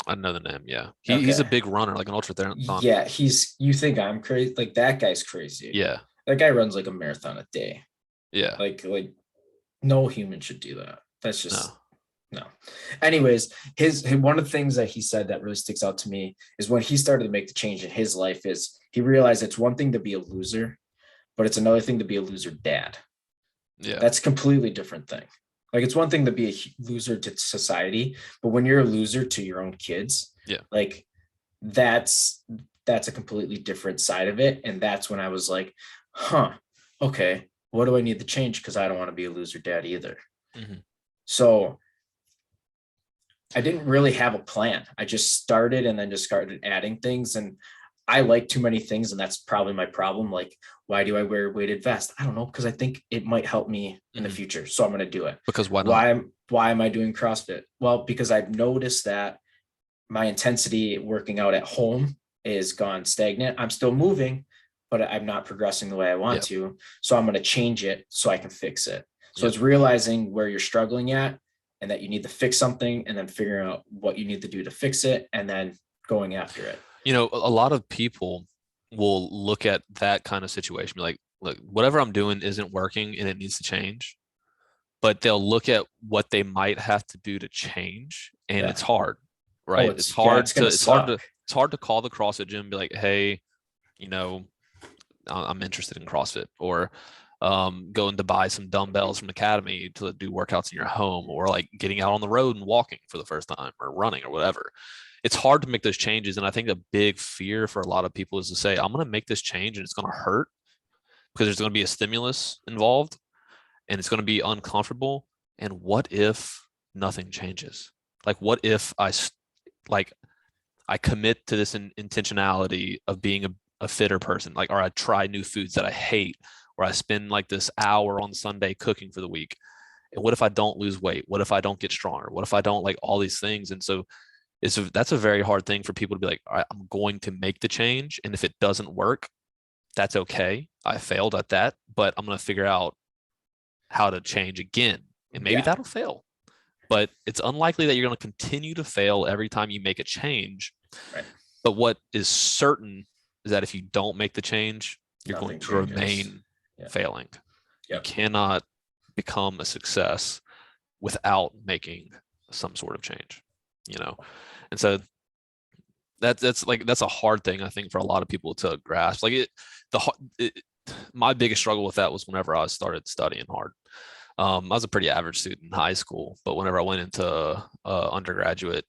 B: I know the name. Yeah. He's a big runner, like an ultra marathon.
A: Yeah. You think I'm crazy? Like that guy's crazy.
B: Yeah.
A: That guy runs like a marathon a day.
B: Yeah.
A: Like no human should do that. That's just
B: No.
A: no. Anyways, his one of the things that he said that really sticks out to me is when he started to make the change in his life is he realized it's one thing to be a loser, but it's another thing to be a loser dad.
B: Yeah.
A: That's a completely different thing. Like it's one thing to be a loser to society, but when you're a loser to your own kids,
B: yeah,
A: like that's a completely different side of it. And that's when I was like, okay, what do I need to change? Because I don't want to be a loser dad either.
B: Mm-hmm.
A: So I didn't really have a plan. I just started and then just started adding things. And I like too many things, and that's probably my problem. Like, why do I wear a weighted vest? I don't know, because I think it might help me in the future. So I'm going to do it.
B: Because why not?
A: Why am I doing CrossFit? Well, because I've noticed that my intensity working out at home is gone stagnant. I'm still moving, but I'm not progressing the way I want to. So I'm going to change it so I can fix it. So it's realizing where you're struggling at and that you need to fix something, and then figuring out what you need to do to fix it, and then going after it.
B: You know, a lot of people will look at that kind of situation, be like, look, whatever I'm doing isn't working and it needs to change. But they'll look at what they might have to do to change, and it's hard, right? It's hard to call the CrossFit gym and be like, hey, you know, I'm interested in CrossFit, or going to buy some dumbbells from Academy to do workouts in your home, or like getting out on the road and walking for the first time, or running, or whatever. It's hard to make those changes. And I think a big fear for a lot of people is to say, I'm going to make this change and it's going to hurt because there's going to be a stimulus involved and it's going to be uncomfortable. And what if nothing changes? Like, what if I commit to this intentionality of being a fitter person, like, or I try new foods that I hate, or I spend like this hour on Sunday cooking for the week. And what if I don't lose weight? What if I don't get stronger? What if I don't, like, all these things? And so that's a very hard thing for people to be like, all right, I'm going to make the change. And if it doesn't work, that's okay. I failed at that, but I'm going to figure out how to change again. And maybe that'll fail, but it's unlikely that you're going to continue to fail every time you make a change.
A: Right.
B: But what is certain is that if you don't make the change, you're going to remain failing. You cannot become a success without making some sort of change, you know? And so that's a hard thing, I think, for a lot of people to grasp. Like my biggest struggle with that was whenever I started studying hard. I was a pretty average student in high school, but whenever I went into undergraduate,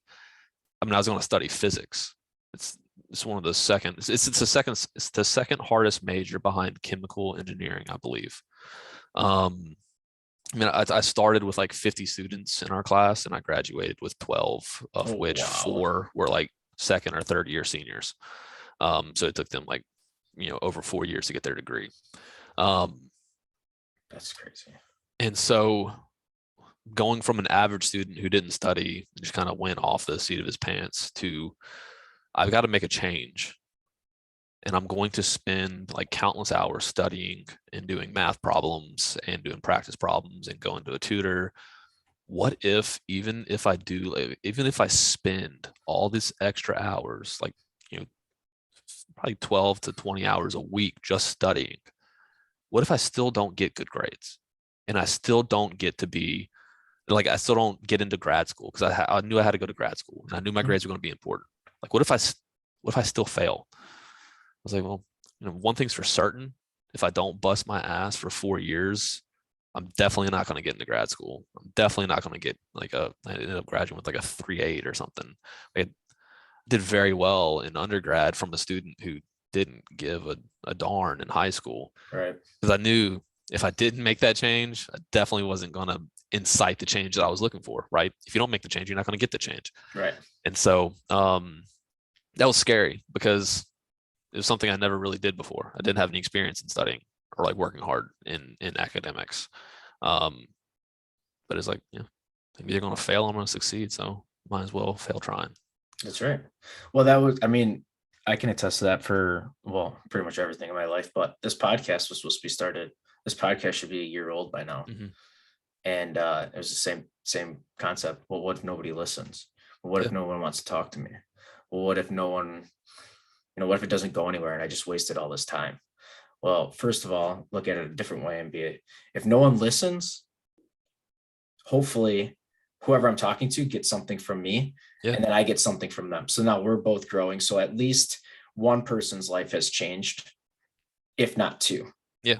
B: I was going to study physics. It's one of the second. It's the second hardest major behind chemical engineering, I believe. I started with like 50 students in our class, and I graduated with 12, of which 4 were like second or third year seniors. So it took them like, over 4 years to get their degree.
A: That's crazy.
B: And so going from an average student who didn't study, just kind of went off the seat of his pants, to I've got to make a change. and I'm going to spend like countless hours studying and doing math problems and doing practice problems and going to a tutor. What if, even if I do, even if I spend all this extra hours, like, you know, probably 12 to 20 hours a week just studying, what if I still don't get good grades and I still don't get to be like, I still don't get into grad school because I knew I had to go to grad school and I knew my grades were going to be important. Like, what if I still fail? I was like, well, one thing's for certain: if I don't bust my ass for 4 years, I'm definitely not going to get into grad school. I'm definitely not going to get like I ended up graduating with like a 3.8 or something. I did very well in undergrad from a student who didn't give a darn in high school,
A: Right.
B: because I knew if I didn't make that change, I definitely wasn't going to incite the change that I was looking for, right? If you don't make the change, you're not going to get the change.
A: Right.
B: And so that was scary because it was something I never really did before. I didn't have any experience in studying or like working hard in academics. But it's like, I'm either going to fail or I'm going to succeed. So might as well fail trying.
A: That's right. Well, I mean, I can attest to that for, well, pretty much everything in my life, but this podcast was supposed to be started. This podcast should be a year old by now.
B: Mm-hmm.
A: And it was the same concept. Well, what if nobody listens? Well, what if no one wants to talk to me? Well, what if no one, what if it doesn't go anywhere and I just wasted all this time? Well, first of all, look at it a different way and if no one listens, hopefully whoever I'm talking to gets something from me,
B: Yeah.
A: and then I get something from them. So now we're both growing. So at least one person's life has changed, if not two.
B: Yeah.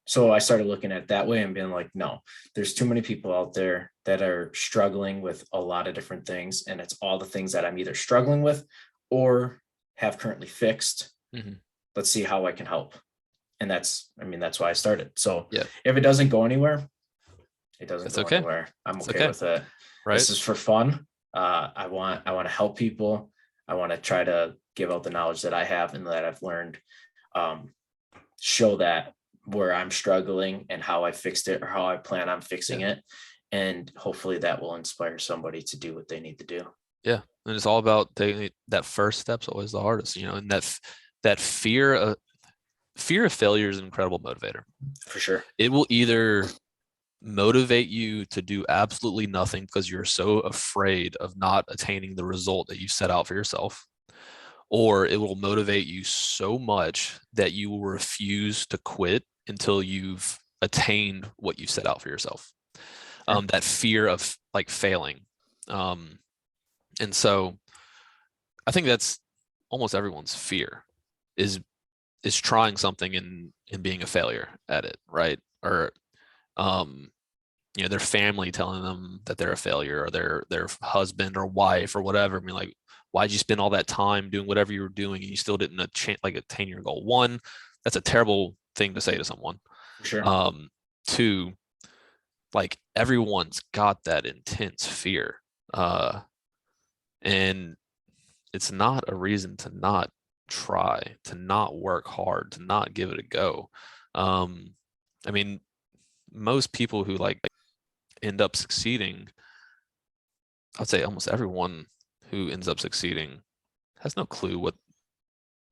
A: So I started looking at it that way and being like, no, there's too many people out there that are struggling with a lot of different things. And it's all the things that I'm either struggling with or have currently fixed.
B: Mm-hmm.
A: Let's see how I can help. And that's why I started. So
B: yeah,
A: if it doesn't go anywhere, it doesn't
B: That's
A: go
B: okay.
A: anywhere. I'm
B: It's
A: okay
B: okay.
A: with it.
B: Right.
A: This is for fun. I want to help people. I want to try to give out the knowledge that I have and that I've learned. Show that where I'm struggling and how I fixed it or how I plan on fixing it. And hopefully that will inspire somebody to do what they need to do.
B: Yeah. And it's all about taking that first step's always the hardest, and that fear of failure is an incredible motivator.
A: For sure.
B: It will either motivate you to do absolutely nothing because you're so afraid of not attaining the result that you set out for yourself, or it will motivate you so much that you will refuse to quit until you've attained what you set out for yourself. That fear of like failing. And so I think that's almost everyone's fear is trying something and being a failure at it, right? Or their family telling them that they're a failure, or their husband or wife or whatever. I mean, like, why'd you spend all that time doing whatever you were doing and you still didn't attain your goal? One, that's a terrible thing to say to someone.
A: For sure.
B: Two, like, everyone's got that intense fear. And it's not a reason to not try, to not work hard, to not give it a go. I mean, most people who like end up succeeding, I'd say almost everyone who ends up succeeding has no clue what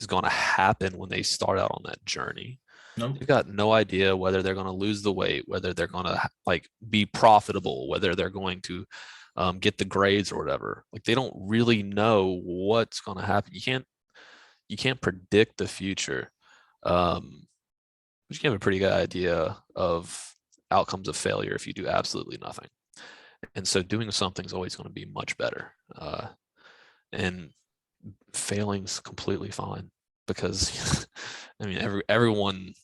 B: is going to happen when they start out on that journey.
A: Nope.
B: They've got no idea whether they're going to lose the weight, whether they're going to like be profitable, whether they're going to get the grades or whatever. Like, they don't really know what's going to happen. You can't predict the future, but you can have a pretty good idea of outcomes of failure if you do absolutely nothing. And so doing something is always going to be much better. And failing's completely fine, because I mean, everyone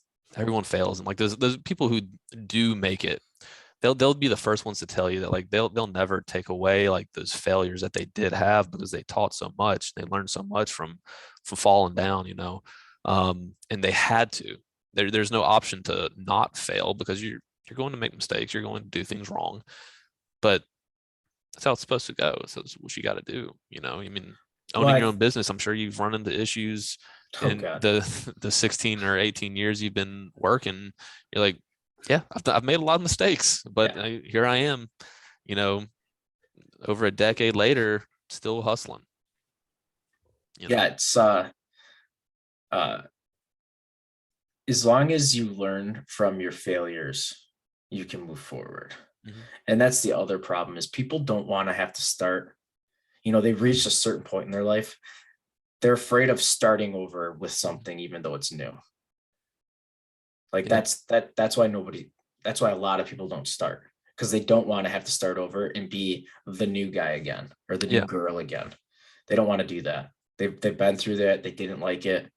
B: fails, and like those people who do make it, they'll be the first ones to tell you that like they'll never take away like those failures that they did have, because they taught so much, they learned so much from falling down, and they had to. There's no option to not fail, because you're going to make mistakes, you're going to do things wrong, but that's how it's supposed to go. So that's what you got to do. I mean, owning your own business, I'm sure you've run into issues in the 16 or 18 years you've been working. You're like, yeah, I've made a lot of mistakes, but here I am, over a decade later, still hustling.
A: Yeah, it's uh, as long as you learn from your failures, you can move forward.
B: Mhm.
A: And that's the other problem is people don't want to have to start, they've reached a certain point in their life. They're afraid of starting over with something, even though it's new. Like
B: Yeah.
A: that's why a lot of people don't start, because they don't want to have to start over and be the new guy again or the new
B: Yeah.
A: girl again. They don't want to do that. They've been through that. They didn't like it,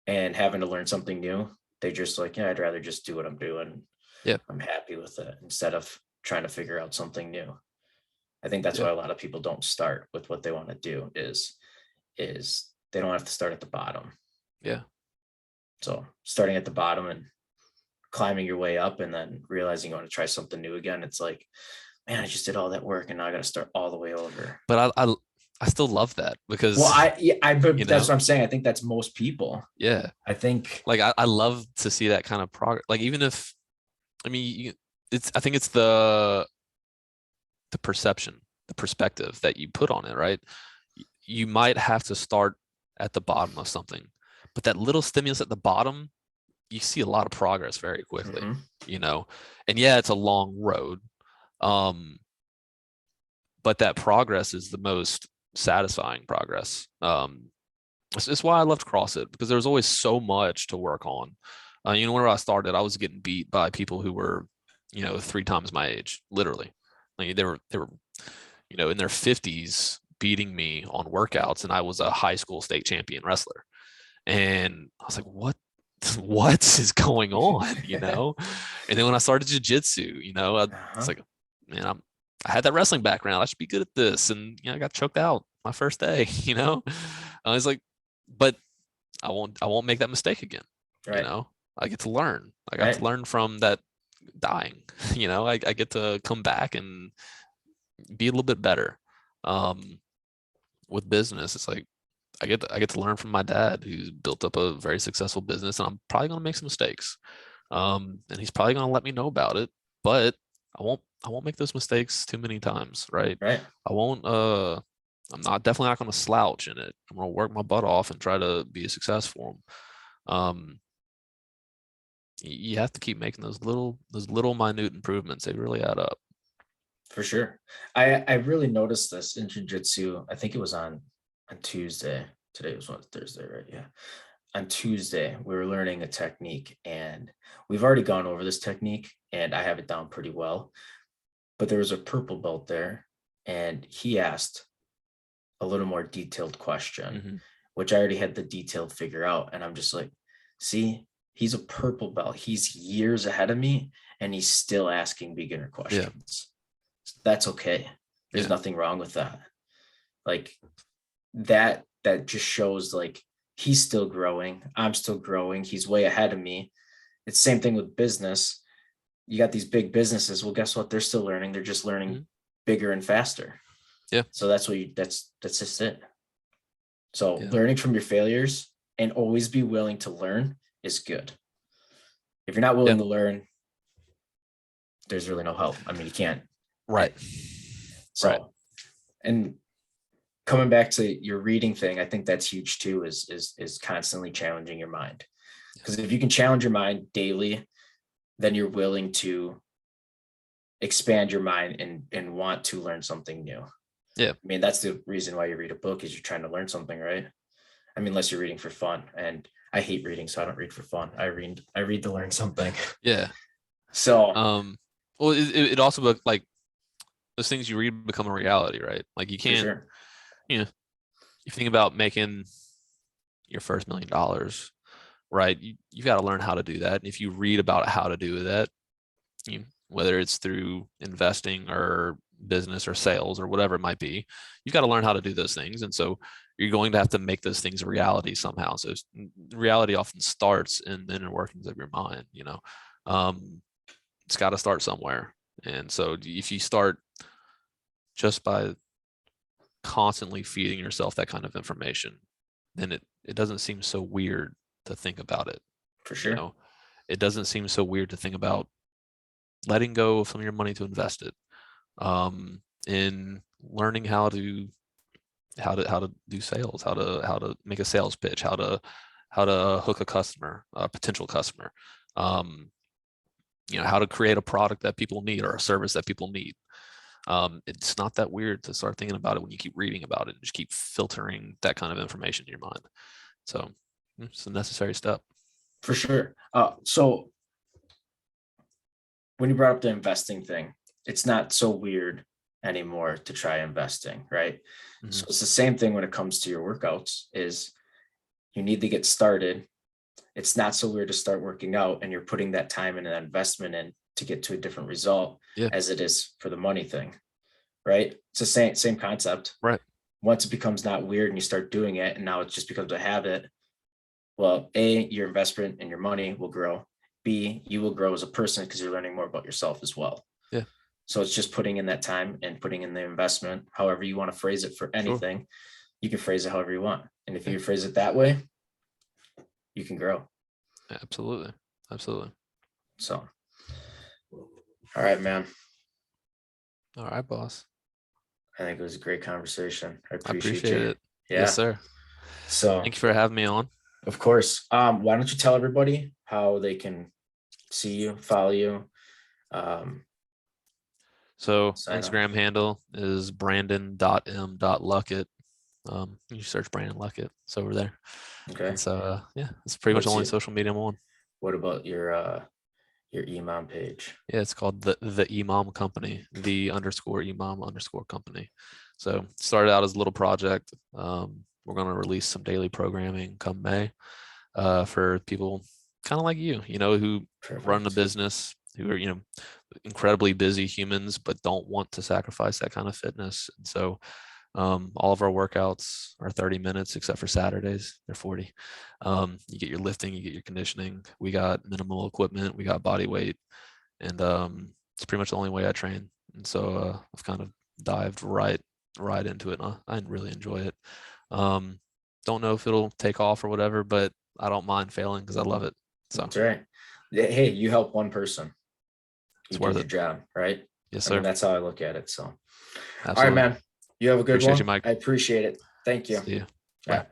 A: and having to learn something new, they just like, yeah, I'd rather just do what I'm doing.
B: Yeah.
A: I'm happy with it instead of trying to figure out something new. I think that's
B: Yeah.
A: why a lot of people don't start with what they want to do is they don't have to start at the bottom.
B: Yeah.
A: So starting at the bottom and climbing your way up and then realizing you want to try something new again, it's like, man, I just did all that work and now I got to start all the way over.
B: But I still love that because,
A: Well, but
B: you
A: that's
B: know,
A: what I'm saying. I think that's most people.
B: yeah,
A: I think,
B: like I love to see that kind of progress. Like even if, I mean, I think it's the perception, the perspective that you put on it, right? You might have to start at the bottom of something, but that little stimulus at the bottom, you see a lot of progress very quickly, and yeah, it's a long road. But that progress is the most satisfying progress. It's why I loved CrossFit, because there was always so much to work on. Whenever I started, I was getting beat by people who were, 3 times my age, literally. Like they were, in their 50s beating me on workouts, and I was a high school state champion wrestler. And I was like, what is going on? And then when I started jujitsu, it's like, man, I had that wrestling background. I should be good at this. And I got choked out my first day, I was like, but I won't make that mistake again.
A: right.
B: I get to learn. I got
A: Right.
B: to learn from that dying. I get to come back and be a little bit better. With business, it's like I get to learn from my dad, who's built up a very successful business, and I'm probably gonna make some mistakes. And he's probably gonna let me know about it, but I won't make those mistakes too many times, right?
A: Right.
B: I won't I'm not definitely not gonna slouch in it. I'm gonna work my butt off and try to be a success for him. You have to keep making those little minute improvements. They really add up.
A: For sure. I really noticed this in jiu-jitsu. I think it was on Tuesday. Today was Thursday, right? Yeah. On Tuesday, we were learning a technique, and we've already gone over this technique and I have it down pretty well. But there was a purple belt there, and he asked a little more detailed question, which I already had the detailed figure out. And I'm just like, see, he's a purple belt. He's years ahead of me, and he's still asking beginner questions. That's okay. There's nothing wrong with that. Like that just shows like he's still growing. I'm still growing. He's way ahead of me. It's the same thing with business. You got these big businesses. Well, guess what? They're still learning. They're just learning bigger and faster.
B: Yeah.
A: So that's just it. So learning from your failures and always be willing to learn is good. If you're not willing to learn, there's really no help. I mean, you can't.
B: Right.
A: So, and coming back to your reading thing, I think that's huge too, is constantly challenging your mind. Because if you can challenge your mind daily, then you're willing to expand your mind and want to learn something new.
B: Yeah.
A: I mean, that's the reason why you read a book, is you're trying to learn something, right? I mean, unless you're reading for fun, and I hate reading, so I don't read for fun. I read to learn something.
B: Yeah.
A: So,
B: well, it also like those things you read become a reality, right? Like you can't, you think about making your first $1 million, right? You've got to learn how to do that. And if you read about how to do that, whether it's through investing or business or sales or whatever it might be, you've got to learn how to do those things. And so you're going to have to make those things a reality somehow. So reality often starts in the inner workings of your mind. It's got to start somewhere. And so if you start just by constantly feeding yourself that kind of information, then it doesn't seem so weird to think about it.
A: For sure.
B: It doesn't seem so weird to think about letting go of some of your money to invest it, in learning how to do sales, how to make a sales pitch, how to how to hook a customer, a potential customer, how to create a product that people need or a service that people need. It's not that weird to start thinking about it when you keep reading about it and just keep filtering that kind of information in your mind. So it's a necessary step.
A: For sure. So when you brought up the investing thing, it's not so weird anymore to try investing, right?
B: Mhm.
A: So it's the same thing when it comes to your workouts. Is you need to get started. It's not so weird to start working out, and you're putting that time and that investment in to get to a different result as it is for the money thing, right? It's the same concept.
B: Right.
A: Once it becomes not weird and you start doing it, and now it just becomes a habit, well, A, your investment and your money will grow. B, you will grow as a person because you're learning more about yourself as well.
B: Yeah.
A: So it's just putting in that time and putting in the investment, however you want to phrase it for anything. Sure. You can phrase it however you want. And if you phrase it that way, you can grow.
B: Absolutely. Absolutely.
A: So, all right, man.
B: All right, boss.
A: I think it was a great conversation. I appreciate
B: it.
A: Yeah.
B: Yes, sir.
A: So
B: thank you for having me on.
A: Of course. Why don't you tell everybody how they can see you, follow you?
B: So Instagram handle is brandon.m.luckett. You search Brandon Luckett. It's over there.
A: Okay.
B: And so it's pretty much the only social media I'm on.
A: What about your Emom page?
B: Yeah, it's called the Emom Company, the_Emom_ company. So started out as a little project. We're going to release some daily programming come May for people kind of like you, who run a business, who are, incredibly busy humans, but don't want to sacrifice that kind of fitness. And so all of our workouts are 30 minutes, except for Saturdays, they're 40. You get your lifting, you get your conditioning. We got minimal equipment, we got body weight, and it's pretty much the only way I train. And so I've kind of dived right into it. And I really enjoy it. Don't know if it'll take off or whatever, but I don't mind failing because I love it. So
A: that's right. Hey, you help one person. You did your job, right?
B: Yes, sir.
A: I mean, that's how I look at it. So,
B: absolutely.
A: All right, man. You have a good one.
B: You, Mike.
A: I appreciate it. Thank you.
B: See you.
A: Bye.